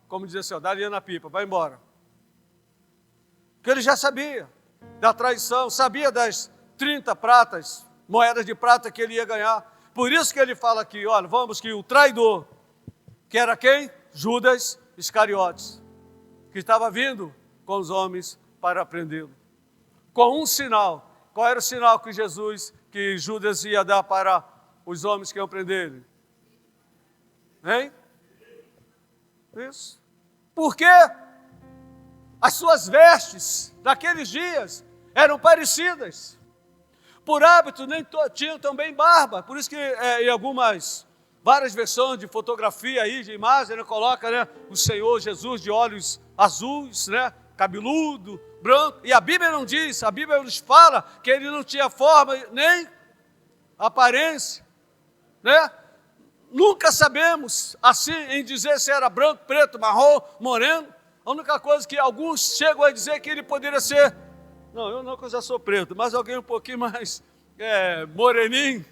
como dizer assim, dá-lhe na pipa, vai embora. Porque ele já sabia da traição, sabia das 30 moedas de prata que ele ia ganhar. Por isso que ele fala aqui, olha, vamos que o traidor, que era quem? Judas Iscariotes, que estava vindo com os homens para prendê-lo. Com um sinal. Qual era o sinal que Judas ia dar para os homens que iam prender ele? Hein? Isso. Porque as suas vestes daqueles dias eram parecidas. Por hábito, nem tinham também barba. Por isso que em várias versões de fotografia aí, de imagem, né, coloca, né, o Senhor Jesus de olhos azuis, né, cabeludo, branco. E a Bíblia não diz, a Bíblia nos fala que ele não tinha forma nem aparência, né? Nunca sabemos assim em dizer se era branco, preto, marrom, moreno. A única coisa que alguns chegam a dizer que ele poderia ser, não, eu não, que eu já sou preto, mas alguém um pouquinho mais moreninho,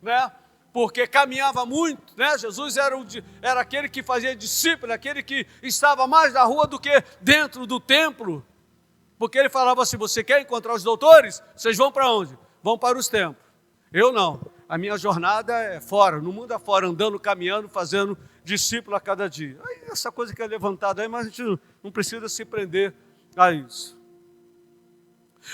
né? Porque caminhava muito, né? Jesus era aquele que fazia discípulo, aquele que estava mais na rua do que dentro do templo. Porque ele falava assim, você quer encontrar os doutores? Vocês vão para onde? Vão para os templos. Eu não. A minha jornada é fora, no mundo afora, andando, caminhando, fazendo discípulo a cada dia. Aí, essa coisa que é levantada aí, mas a gente não precisa se prender a isso.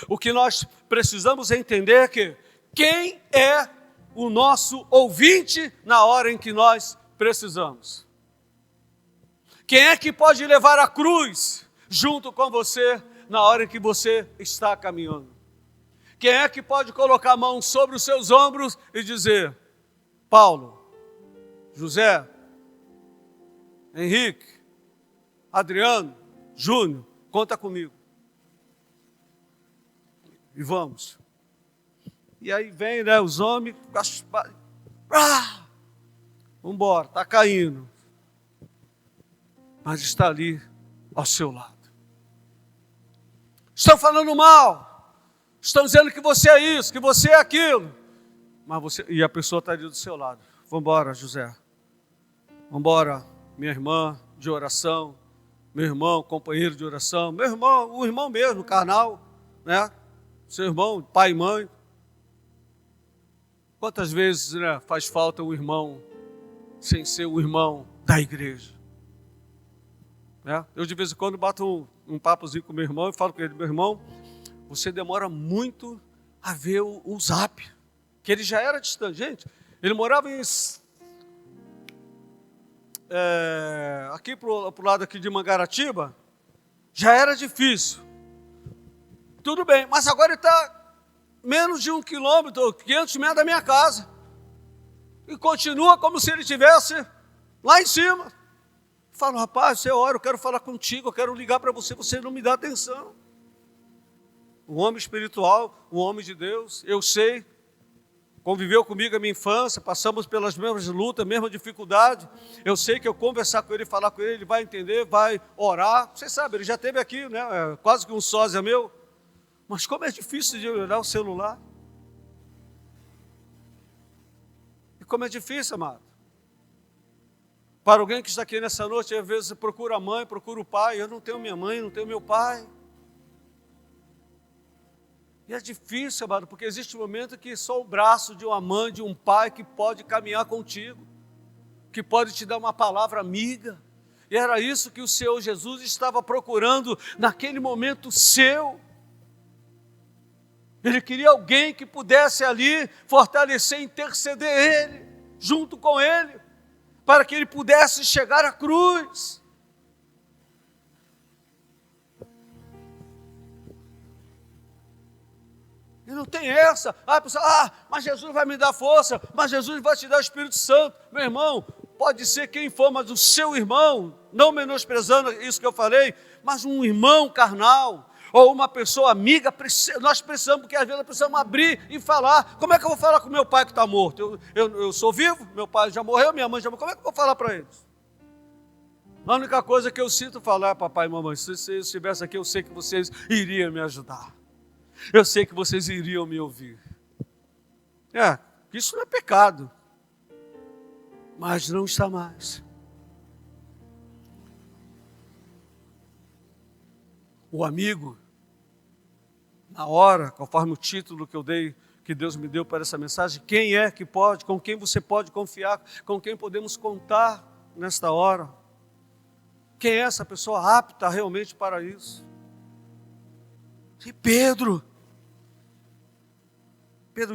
O que nós precisamos entender é que quem é o nosso ouvinte na hora em que nós precisamos. Quem é que pode levar a cruz junto com você na hora em que você está caminhando? Quem é que pode colocar a mão sobre os seus ombros e dizer, Paulo, José, Henrique, Adriano, Júnior, conta comigo. E vamos. E aí vem, né, os homens, vamos embora, está caindo. Mas está ali ao seu lado. Estão falando mal. Estão dizendo que você é isso, que você é aquilo. E a pessoa está ali do seu lado. Vamos embora, José. Vamos embora, minha irmã de oração. Meu irmão, companheiro de oração. Meu irmão, o irmão mesmo, carnal, né? Seu irmão, pai e mãe. Quantas vezes, né, faz falta um irmão sem ser o irmão da igreja? Né? Eu de vez em quando bato um papozinho com meu irmão e falo com ele, meu irmão, você demora muito a ver o Zap, que ele já era distante. Gente, ele morava aqui pro lado aqui de Mangaratiba, já era difícil. Tudo bem, mas agora ele está menos de 1 quilômetro, 500 metros da minha casa. E continua como se ele estivesse lá em cima. Falo, rapaz, você ora, eu quero falar contigo, eu quero ligar para você, você não me dá atenção. Um homem espiritual, um homem de Deus, eu sei, conviveu comigo a minha infância, passamos pelas mesmas lutas, mesma dificuldade. Eu sei que eu conversar com ele, falar com ele, ele vai entender, vai orar. Você sabe, ele já esteve aqui, né? Quase que um sósia meu. Mas como é difícil de olhar o celular. E como é difícil, amado. Para alguém que está aqui nessa noite, às vezes procura a mãe, procura o pai. Eu não tenho minha mãe, não tenho meu pai. E é difícil, amado, porque existe um momento que só o braço de uma mãe, de um pai, que pode caminhar contigo, que pode te dar uma palavra amiga. E era isso que o Senhor Jesus estava procurando naquele momento seu. Ele queria alguém que pudesse ali fortalecer, interceder ele, junto com ele, para que ele pudesse chegar à cruz. E não tem essa. Mas Jesus vai me dar força, mas Jesus vai te dar o Espírito Santo. Meu irmão, pode ser quem for, mas o seu irmão, não menosprezando isso que eu falei, mas um irmão carnal, ou uma pessoa amiga, nós precisamos, porque às vezes nós precisamos abrir e falar. Como é que eu vou falar com meu pai que está morto? Eu sou vivo, meu pai já morreu, minha mãe já morreu, como é que eu vou falar para eles? A única coisa que eu sinto falar, papai e mamãe, se vocês estivessem aqui, eu sei que vocês iriam me ajudar. Eu sei que vocês iriam me ouvir. Isso não é pecado, mas não está mais. O amigo, na hora, conforme o título que eu dei, que Deus me deu para essa mensagem, quem é que pode, com quem você pode confiar, com quem podemos contar nesta hora? Quem é essa pessoa apta realmente para isso? E Pedro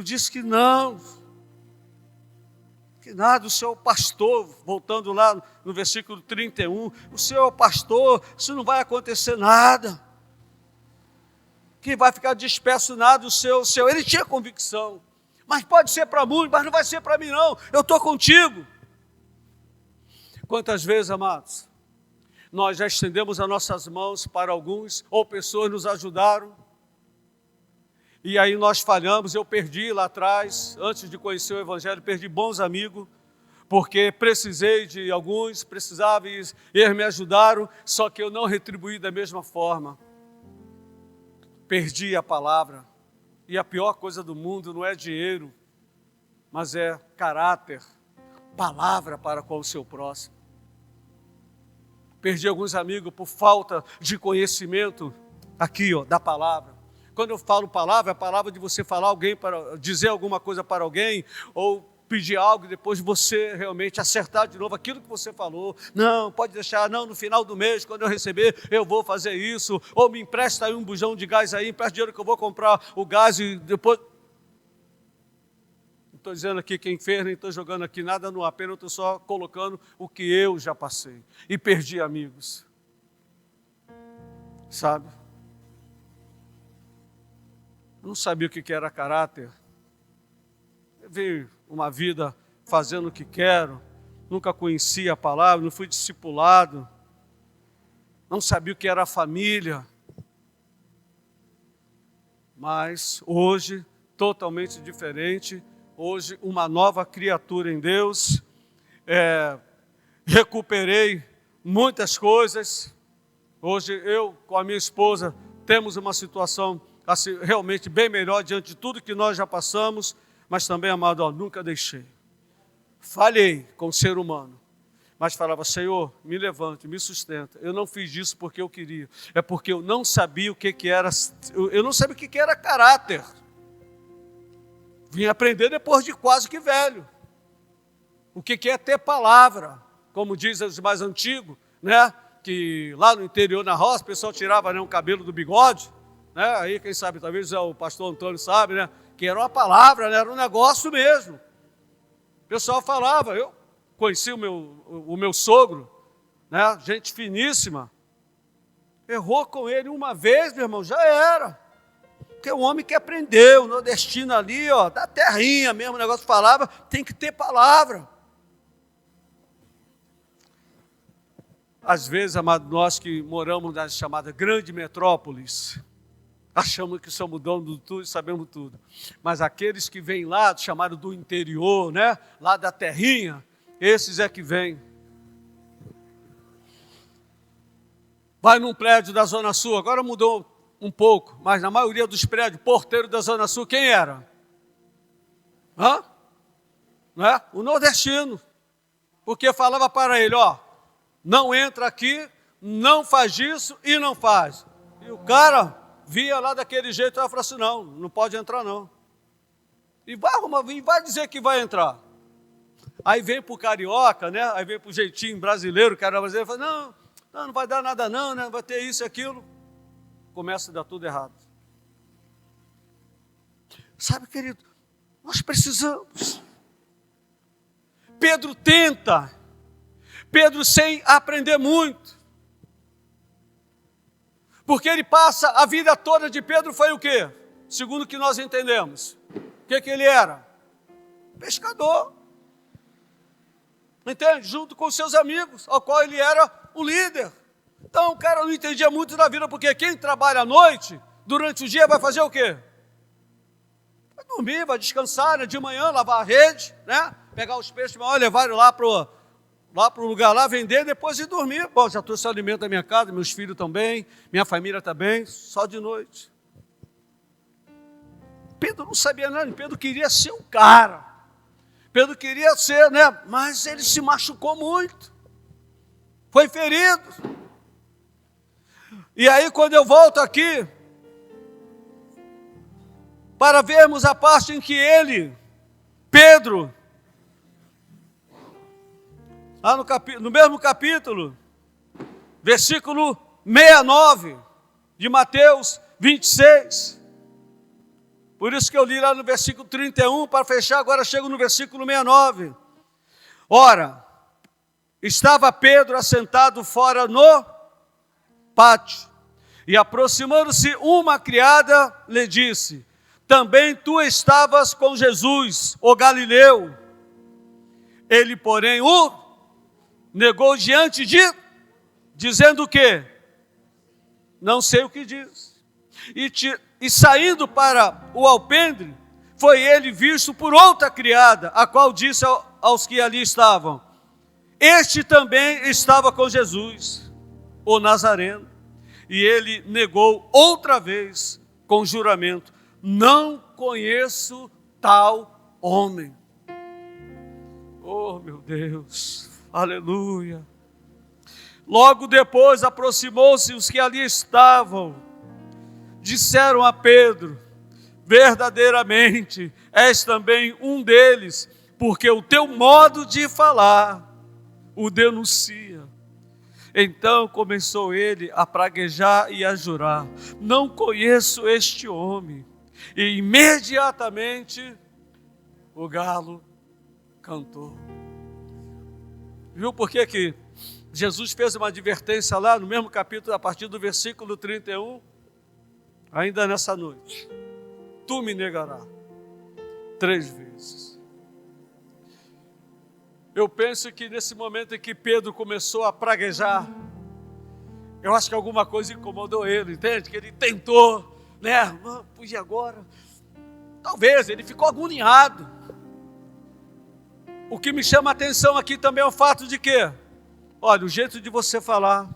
disse que não, que nada, o Senhor é o pastor, voltando lá no versículo 31, o Senhor é o pastor, isso não vai acontecer nada, que vai ficar disperso nada, o Senhor, ele tinha convicção, mas pode ser para muitos, mas não vai ser para mim não, eu estou contigo. Quantas vezes, amados, nós já estendemos as nossas mãos para alguns, ou pessoas nos ajudaram, e aí nós falhamos, eu perdi lá atrás, antes de conhecer o Evangelho, perdi bons amigos, porque precisei de alguns, precisava e eles me ajudaram, só que eu não retribuí da mesma forma. Perdi a palavra, e a pior coisa do mundo não é dinheiro, mas é caráter, palavra para com o seu próximo. Perdi alguns amigos por falta de conhecimento aqui, da palavra. Quando eu falo palavra, é a palavra de você falar alguém para dizer alguma coisa para alguém, ou pedir algo e depois você realmente acertar de novo aquilo que você falou. Não, pode deixar, não, no final do mês, quando eu receber, eu vou fazer isso, ou me empresta aí um bujão de gás aí, empresta dinheiro que eu vou comprar o gás e depois... Não estou dizendo aqui quem fez, nem estou jogando aqui nada no apenas, eu estou só colocando o que eu já passei. E perdi amigos. Sabe? Eu não sabia o que era caráter. Eu vi uma vida fazendo o que quero, nunca conhecia a palavra, não fui discipulado, não sabia o que era a família. Mas hoje, totalmente diferente, hoje uma nova criatura em Deus, recuperei muitas coisas. Hoje eu com a minha esposa temos uma situação assim, realmente bem melhor diante de tudo que nós já passamos, mas também, amado, nunca deixei. Falhei com o ser humano, mas falava, Senhor, me levante, me sustenta. Eu não fiz isso porque eu queria, é porque eu não sabia o que era, eu não sabia o que era caráter. Vim aprender depois de quase que velho. O que é ter palavra, como dizem os mais antigos, né? Que lá no interior, na roça, o pessoal tirava, né, um cabelo do bigode, né? Aí quem sabe, talvez o pastor Antônio sabe, né? Que era uma palavra, né? Era um negócio mesmo. O pessoal falava, eu conheci o meu sogro, né? Gente finíssima. Errou com ele uma vez, meu irmão, já era. Porque o homem que aprendeu, o nordestino ali, ó, da terrinha mesmo, o negócio falava, tem que ter palavra. Às vezes, amado, nós que moramos nas chamadas grandes metrópoles, achamos que somos donos de tudo e sabemos tudo. Mas aqueles que vêm lá, chamados do interior, né? Lá da terrinha, esses é que vêm. Vai num prédio da Zona Sul, agora mudou um pouco, mas na maioria dos prédios, porteiro da Zona Sul, quem era? Não é? O nordestino. Porque falava para ele, ó, não entra aqui, não faz isso e não faz. E o cara via lá daquele jeito, ela falou assim, não pode entrar não. E vai dizer que vai entrar. Aí vem pro carioca, né? Aí vem pro jeitinho brasileiro, o cara brasileiro fala, não vai dar nada não, né? Vai ter isso e aquilo. Começa a dar tudo errado. Sabe, querido, nós precisamos. Pedro tenta. Pedro sem aprender muito. Porque ele passa a vida toda de Pedro foi o quê? Segundo o que nós entendemos. O que ele era? Pescador. Entende? Junto com seus amigos, ao qual ele era o líder. Então o cara não entendia muito da vida, porque quem trabalha à noite, durante o dia vai fazer o quê? Vai dormir, vai descansar, né? De manhã lavar a rede, né? Pegar os peixes, levar lá para o lugar lá, vender, depois ir dormir. Bom, já trouxe alimento da minha casa, meus filhos também, minha família também, só de noite. Pedro não sabia nada, Pedro queria ser o cara. Pedro queria ser, né? Mas ele se machucou muito. Foi ferido. E aí, quando eu volto aqui, para vermos a parte em que ele, Pedro, lá no mesmo capítulo, versículo 69 de Mateus 26. Por isso que eu li lá no versículo 31, para fechar, agora chego no versículo 69. Ora, estava Pedro assentado fora no pátio, e aproximando-se uma criada, lhe disse, também tu estavas com Jesus, o Galileu. Ele, porém, o negou diante de, dizendo o quê? Não sei o que diz. E saindo para o alpendre, foi ele visto por outra criada, a qual disse aos que ali estavam, este também estava com Jesus, o Nazareno. E ele negou outra vez com juramento, não conheço tal homem. Oh, meu Deus, aleluia. Logo depois aproximou-se os que ali estavam, disseram a Pedro, verdadeiramente és também um deles, porque o teu modo de falar o denuncia. Então começou ele a praguejar e a jurar, não conheço este homem. E imediatamente o galo cantou. Viu por que Jesus fez uma advertência lá no mesmo capítulo, a partir do versículo 31? Ainda nessa noite, tu me negarás 3 vezes. Eu penso que nesse momento em que Pedro começou a praguejar, eu acho que alguma coisa incomodou ele, entende? Que ele tentou, né? E agora? Talvez, ele ficou agoniado. O que me chama a atenção aqui também é o fato de que, olha, o jeito de você falar,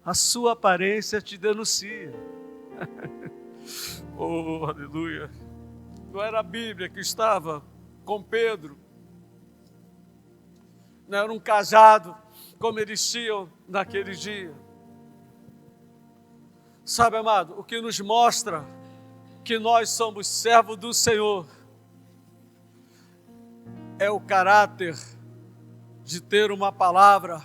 a sua aparência te denuncia. Oh, aleluia. Não era a Bíblia que estava com Pedro. Não era um casado como eles tinham naquele dia. Sabe, amado, o que nos mostra que nós somos servos do Senhor é o caráter de ter uma palavra,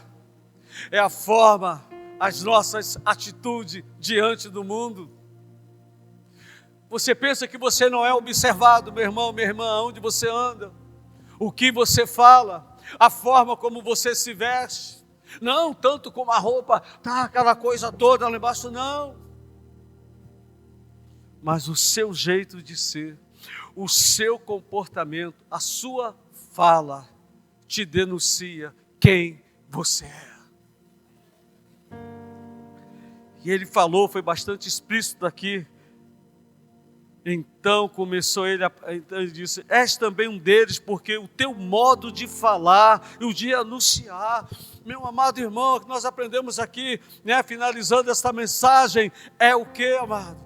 é a forma, as nossas atitudes diante do mundo. Você pensa que você não é observado, meu irmão, minha irmã, onde você anda, o que você fala, a forma como você se veste, não tanto como a roupa, tá aquela coisa toda lá embaixo, não. mas o seu jeito de ser, o seu comportamento, a sua fala te denuncia quem você é. E ele falou, foi bastante explícito aqui. Então ele disse: és também um deles, porque o teu modo de falar e o de anunciar, meu amado irmão, o que nós aprendemos aqui, finalizando esta mensagem, é o que, amado?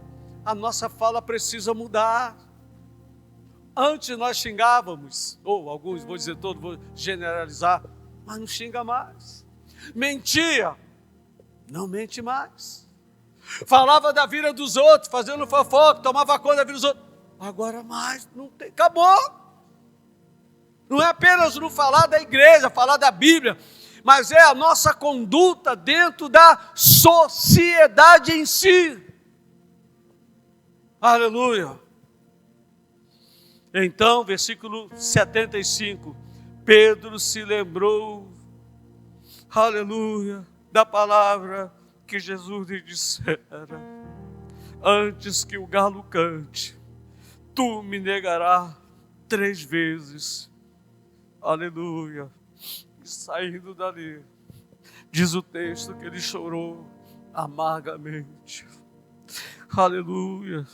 A nossa fala precisa mudar. Antes nós xingávamos, ou alguns, vou dizer todos, vou generalizar, mas não xinga mais. Mentia, não mente mais. Falava da vida dos outros, fazendo fofoca, tomava conta da vida dos outros. Agora mais, não tem, acabou. Não é apenas não falar da igreja, falar da Bíblia, mas é a nossa conduta dentro da sociedade em si. Aleluia. Então, versículo 75, Pedro se lembrou, aleluia, da palavra que Jesus lhe dissera: antes que o galo cante, tu me negarás 3 vezes. Aleluia. E saindo dali, diz o texto que ele chorou amargamente. Aleluia.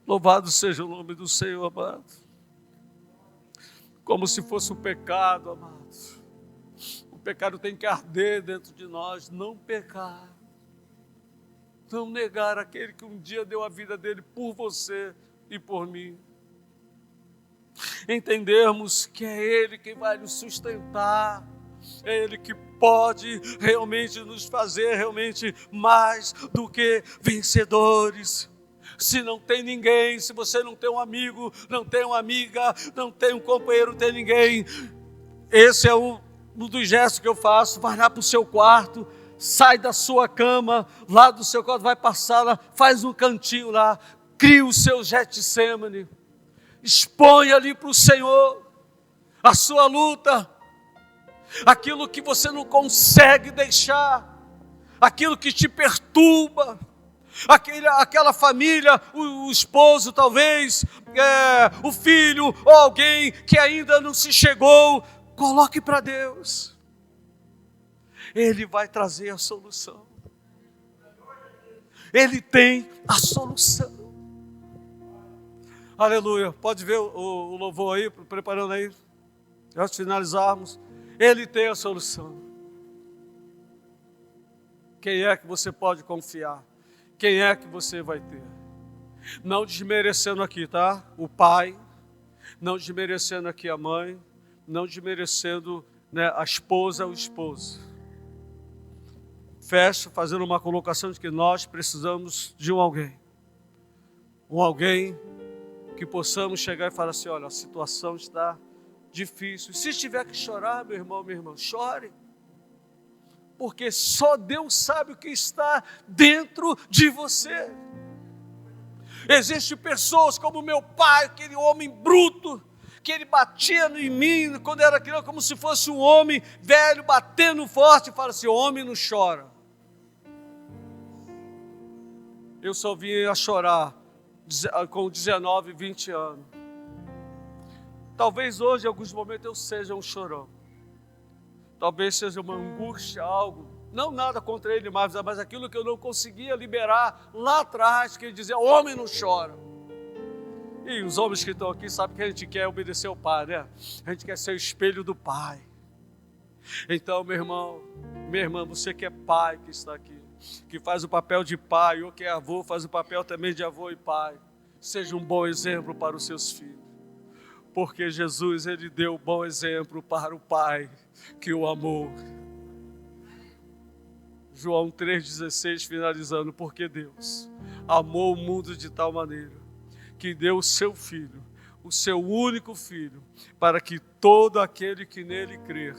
Louvado seja o nome do Senhor, amado. Como se fosse um pecado, amado. O pecado tem que arder dentro de nós, não pecar. Não negar aquele que um dia deu a vida dele por você e por mim. Entendermos que é Ele quem vai nos sustentar, é Ele que pode realmente nos fazer realmente mais do que vencedores. Se não tem ninguém, se você não tem um amigo, não tem uma amiga, não tem um companheiro, não tem ninguém, esse é um dos gestos que eu faço: vai lá para o seu quarto, sai da sua cama, lá do seu quarto, vai para a sala, faz um cantinho lá, cria o seu Getsemane, expõe ali para o Senhor a sua luta, aquilo que você não consegue deixar, aquilo que te perturba, aquela família, o esposo talvez, o filho ou alguém que ainda não se chegou, coloque para Deus. Ele vai trazer a solução. Ele tem a solução. Aleluia. Pode ver o louvor aí, preparando aí. Já finalizarmos. Ele tem a solução. Quem é que você pode confiar? Quem é que você vai ter? Não desmerecendo aqui, tá? O pai. Não desmerecendo aqui a mãe. Não desmerecendo, a esposa ou o esposo. Fecho fazendo uma colocação de que nós precisamos de um alguém. Um alguém que possamos chegar e falar assim: olha, a situação está difícil. Se tiver que chorar, meu irmão, minha irmã, chore. Porque só Deus sabe o que está dentro de você. Existem pessoas como meu pai, aquele homem bruto, que ele batia em mim quando eu era criança, como se fosse um homem velho, batendo forte, e fala assim: homem não chora. Eu só vim a chorar com 19, 20 anos. Talvez hoje, em alguns momentos, eu seja um chorão. Talvez seja uma angústia, algo. Não nada contra ele mais, mas aquilo que eu não conseguia liberar lá atrás, que ele dizia: homem não chora. E os homens que estão aqui sabem que a gente quer obedecer ao pai, né? A gente quer ser o espelho do pai. Então, meu irmão, minha irmã, você que é pai, que está aqui, que faz o papel de pai, ou que é avô, faz o papel também de avô e pai, seja um bom exemplo para os seus filhos. Porque Jesus, ele deu um bom exemplo para o pai que o amou. João 3,16, finalizando: porque Deus amou o mundo de tal maneira que deu o seu Filho, o seu único Filho, para que todo aquele que nele crer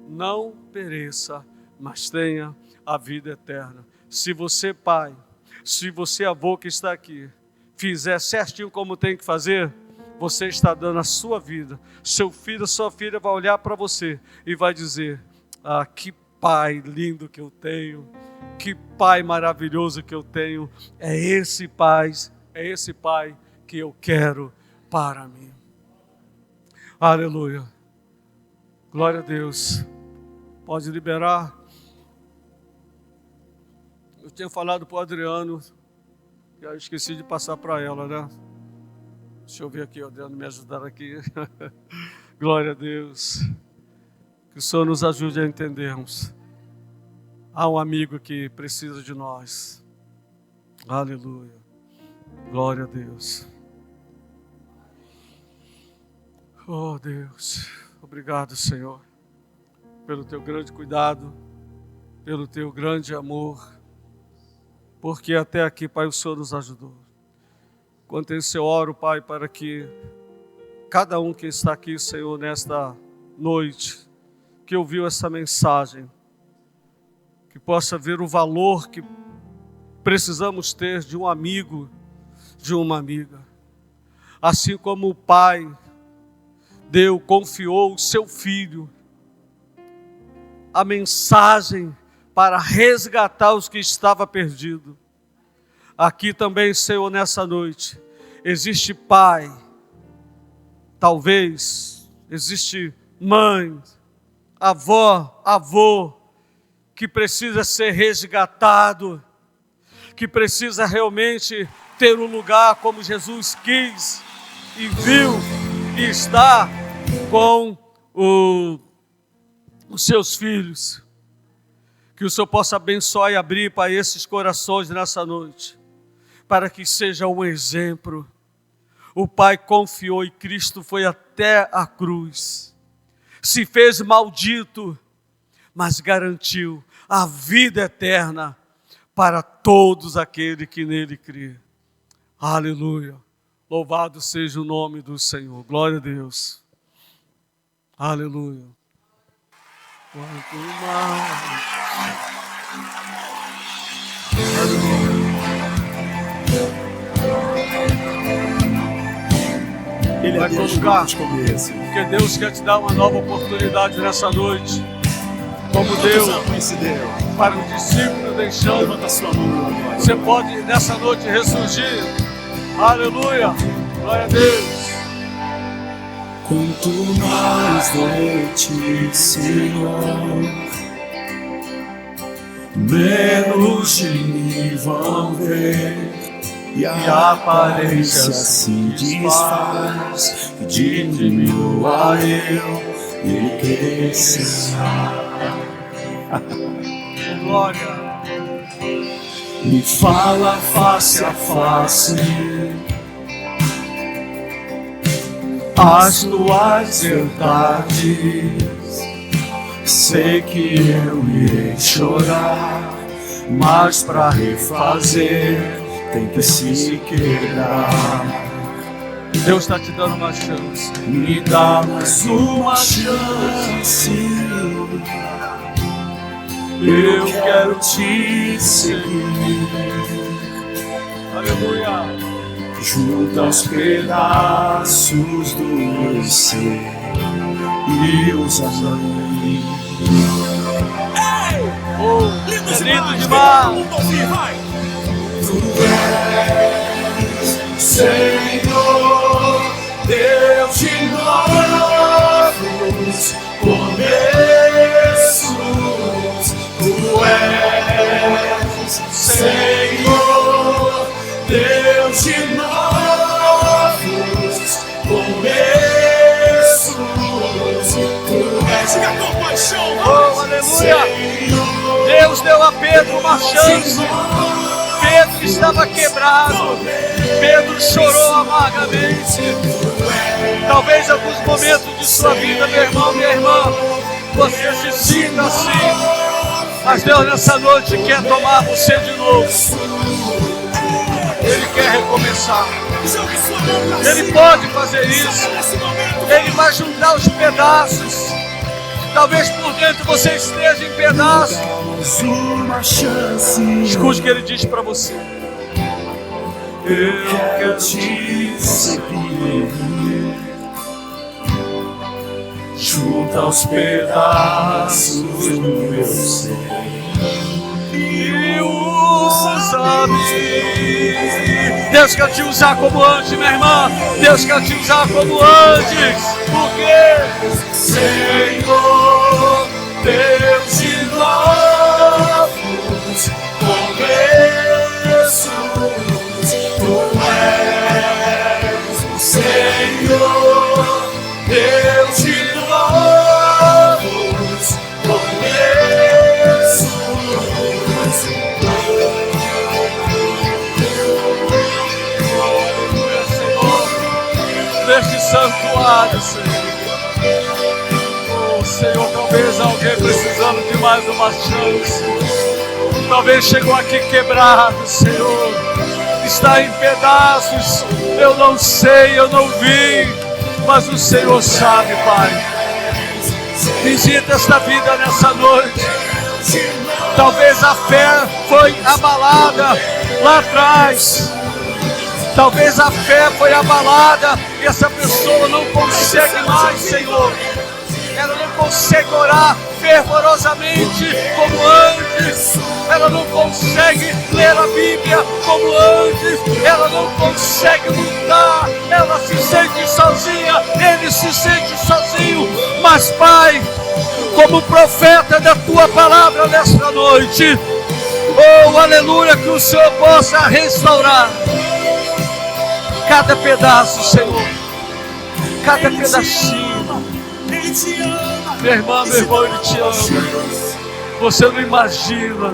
não pereça, mas tenha a vida eterna. Se você, pai, se você, avô que está aqui, fizer certinho como tem que fazer, você está dando a sua vida. Seu filho, sua filha vai olhar para você e vai dizer: ah, que pai lindo que eu tenho, que pai maravilhoso que eu tenho. É esse pai É esse Pai que eu quero para mim. Aleluia. Glória a Deus. Pode liberar. Eu tinha falado para o Adriano, que eu esqueci de passar para ela, né? Deixa eu ver aqui, Adriano, me ajudar aqui. Glória a Deus. Que o Senhor nos ajude a entendermos. Há um amigo que precisa de nós. Aleluia. Glória a Deus. Oh, Deus. Obrigado, Senhor, pelo teu grande cuidado, pelo teu grande amor, porque até aqui, Pai, o Senhor nos ajudou. Quanto a isso eu oro, Pai, para que cada um que está aqui, Senhor, nesta noite, que ouviu essa mensagem, que possa ver o valor que precisamos ter de um amigo, de uma amiga. Assim como o Pai confiou o seu Filho, a mensagem para resgatar os que estavam perdidos. Aqui também, Senhor, nessa noite, existe pai, talvez, existe mãe, avó, avô, que precisa ser resgatado, que precisa realmente ter um lugar como Jesus quis e viu e está com os seus filhos. Que o Senhor possa abençoar e abrir para esses corações nessa noite, para que seja um exemplo. O Pai confiou e Cristo foi até a cruz, se fez maldito, mas garantiu a vida eterna para todos aqueles que nele crê. Aleluia. Louvado seja o nome do Senhor. Glória a Deus. Aleluia. Quanto mais. Ele vai colocar, porque Deus quer te dar uma nova oportunidade nessa noite, como Deus para o discípulo deixando. Levanta a sua mão agora. Você pode nessa noite ressurgir. Aleluia, glória a Deus. Quanto mais de ti, Senhor, menos de mim vão ver, e a aparência se desfaz, e diminua eu, e crescerá. Glória. Me fala face a face as tuas verdades. Sei que eu irei chorar, mas para refazer tem que se quebrar. Deus está te dando uma chance. Me dá mais uma chance. Eu quero te seguir. Aleluia. Junto aos pedaços do meu ser e os amei. Oh, lindo demais. Tu és, Senhor, Deus de novos começos. Tu és, Senhor, Deus de novos começos. Tu és a compaixão. Oh, aleluia. Deus deu a Pedro uma chance. Pedro estava quebrado. Pedro chorou amargamente. Talvez em alguns momentos de sua vida, meu irmão, minha irmã, você se sinta assim. Mas Deus nessa noite quer tomar você de novo. Ele quer recomeçar. Ele pode fazer isso. Ele vai juntar os pedaços. Talvez por dentro você esteja em pedaços. Escute o que ele diz para você. Eu quero te seguir, junto aos pedaços do meu ser, E usa-me. Deus quer te usar como antes, minha irmã. Deus quer te usar como antes. Por quê? Senhor, Deus de novos começos, Tu és o Senhor, Deus de novos começos. Neste santuário, Senhor. Oh, Senhor, talvez alguém precisando de mais uma chance. Talvez chegou aqui quebrado, Senhor. Está em pedaços. Eu não sei, eu não vi. Mas o Senhor sabe, Pai. Visita esta vida nessa noite. Talvez a fé foi abalada lá atrás. Talvez a fé foi abalada e essa pessoa não consegue mais, Senhor. Ela não consegue orar fervorosamente como antes. Ela não consegue ler a Bíblia como antes. Ela não consegue lutar. Ela se sente sozinha. Ele se sente sozinho. Mas, Pai, como profeta da Tua palavra nesta noite, oh, aleluia, que o Senhor possa restaurar cada pedaço, Senhor, cada pedacinho. Minha irmã, meu irmão, Ele te ama. Você não imagina.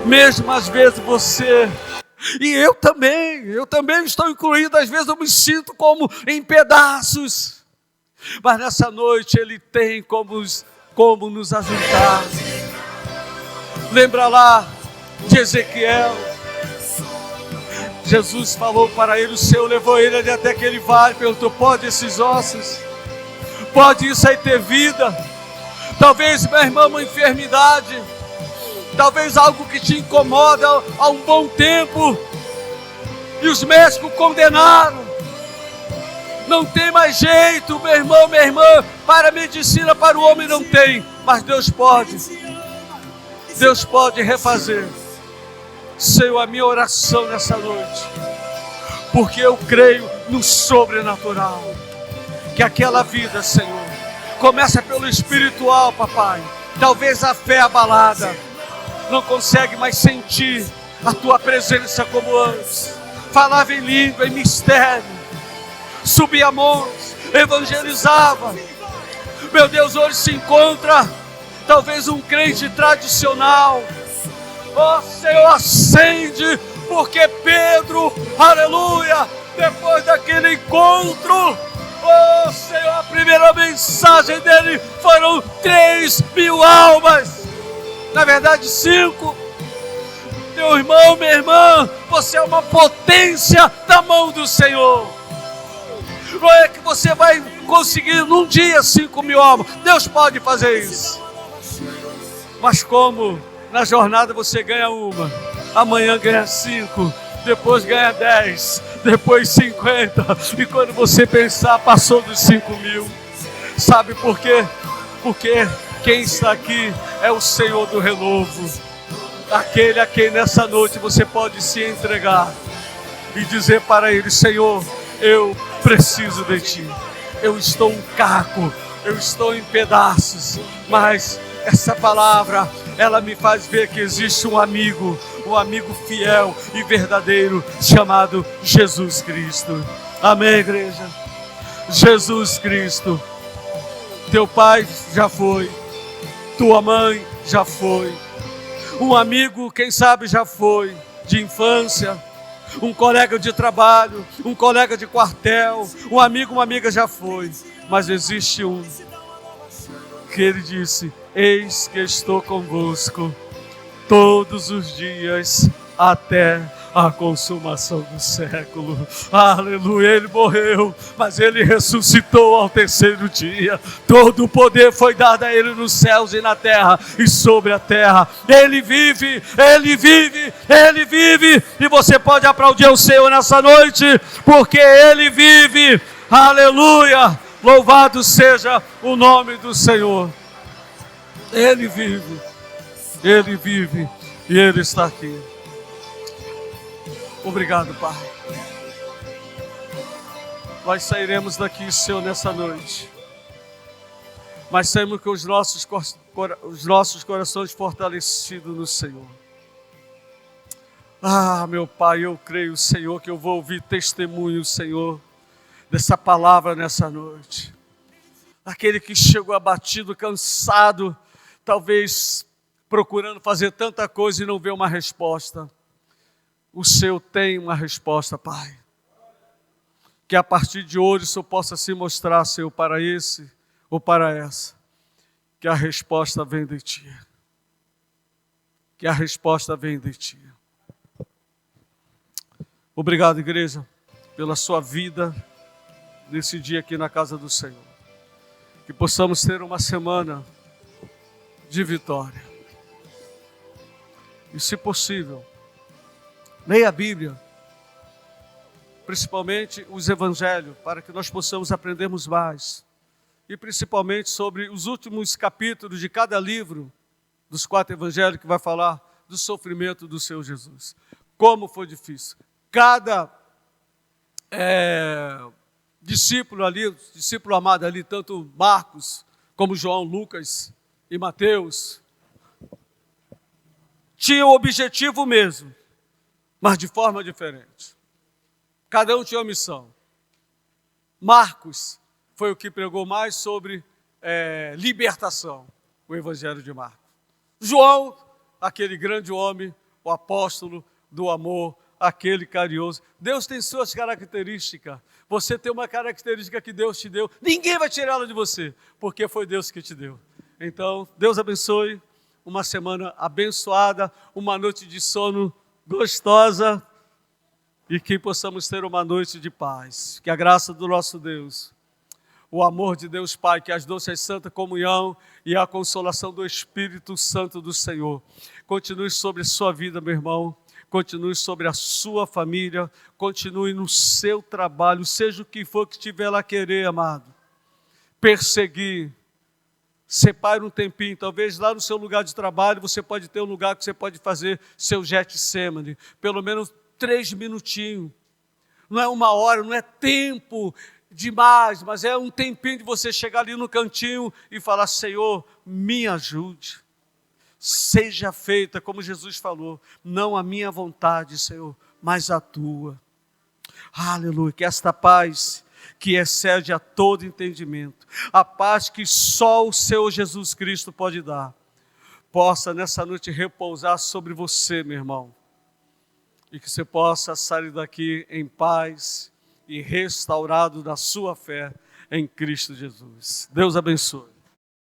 Mesmo às vezes você, e eu também estou incluído. Às vezes eu me sinto como em pedaços. Mas nessa noite Ele tem como nos ajudar. Lembra lá de Ezequiel? Jesus falou para ele, o Senhor levou ele até aquele vale, perguntou: pode esses ossos? Pode isso aí ter vida? Talvez, minha irmã, uma enfermidade, talvez algo que te incomoda há um bom tempo, e os médicos condenaram. Não tem mais jeito, meu irmão, minha irmã, para a medicina, para o homem não tem, mas Deus pode refazer. Senhor, a minha oração nessa noite, porque eu creio no sobrenatural, que aquela vida, Senhor, começa pelo espiritual, papai. Talvez a fé abalada não consegue mais sentir a Tua presença como antes. Falava em língua, em mistério, subia montes, evangelizava. Meu Deus, hoje se encontra talvez um crente tradicional. Oh, Senhor, acende, porque Pedro, aleluia, depois daquele encontro, oh, Senhor, a primeira mensagem dele foram 3.000 almas, na verdade 5. Meu irmão, minha irmã, você é uma potência da mão do Senhor. Não é que você vai conseguir num dia 5.000 almas, Deus pode fazer isso, mas como na jornada você ganha uma, amanhã ganha 5, depois ganha 10, depois 50, e quando você pensar, passou dos 5.000. Sabe por quê? Porque quem está aqui é o Senhor do renovo, aquele a quem nessa noite você pode se entregar e dizer para Ele: Senhor, eu preciso de Ti, eu estou um caco, eu estou em pedaços, mas essa palavra, ela me faz ver que existe um amigo fiel e verdadeiro, chamado Jesus Cristo. Amém, igreja? Jesus Cristo. Teu pai já foi, tua mãe já foi, um amigo, quem sabe, já foi, de infância, um colega de trabalho, um colega de quartel, um amigo, uma amiga já foi, mas existe um que Ele disse: eis que estou convosco todos os dias até a consumação do século. Aleluia, Ele morreu, mas Ele ressuscitou ao terceiro dia. Todo o poder foi dado a Ele nos céus e na terra e sobre a terra. Ele vive, Ele vive, Ele vive. E você pode aplaudir o Senhor nessa noite, porque Ele vive. Aleluia, louvado seja o nome do Senhor. Ele vive e Ele está aqui. Obrigado, Pai. Nós sairemos daqui, Senhor, nessa noite. Mas saímos com os nossos corações fortalecidos no Senhor. Ah, meu Pai, eu creio, Senhor, que eu vou ouvir testemunho, Senhor, dessa palavra nessa noite. Aquele que chegou abatido, cansado, talvez procurando fazer tanta coisa e não vê uma resposta. O Senhor tem uma resposta, Pai. Que a partir de hoje o Senhor possa se mostrar, Senhor, para esse ou para essa. Que a resposta vem de Ti. Que a resposta vem de Ti. Obrigado, igreja, pela sua vida nesse dia aqui na casa do Senhor. Que possamos ter uma semana de vitória. E, se possível, leia a Bíblia, principalmente os Evangelhos, para que nós possamos aprendermos mais. E principalmente sobre os últimos capítulos de cada livro dos 4 Evangelhos, que vai falar do sofrimento do Senhor Jesus. Como foi difícil. Cada discípulo amado ali, tanto Marcos como João, Lucas e Mateus, tinha o objetivo mesmo, mas de forma diferente. Cada um tinha uma missão. Marcos foi o que pregou mais sobre libertação, o Evangelho de Marcos. João, aquele grande homem, o apóstolo do amor, aquele carinhoso. Deus tem suas características. Você tem uma característica que Deus te deu. Ninguém vai tirá-la de você, porque foi Deus que te deu. Então, Deus abençoe. Uma semana abençoada, uma noite de sono gostosa e que possamos ter uma noite de paz. Que a graça do nosso Deus, o amor de Deus Pai, que as doces santa comunhão e a consolação do Espírito Santo do Senhor continue sobre a sua vida, meu irmão. Continue sobre a sua família, continue no seu trabalho, seja o que for que estiver lá querer, amado. Perseguir, separe um tempinho, talvez lá no seu lugar de trabalho, você pode ter um lugar que você pode fazer seu Getsemane, pelo menos 3 minutinhos. Não é 1 hora, não é tempo demais, mas é um tempinho de você chegar ali no cantinho e falar: Senhor, me ajude. Seja feita, como Jesus falou, não a minha vontade, Senhor, mas a tua. Aleluia, que esta paz que excede a todo entendimento, a paz que só o Senhor Jesus Cristo pode dar, possa nessa noite repousar sobre você, meu irmão, e que você possa sair daqui em paz e restaurado na sua fé em Cristo Jesus. Deus abençoe.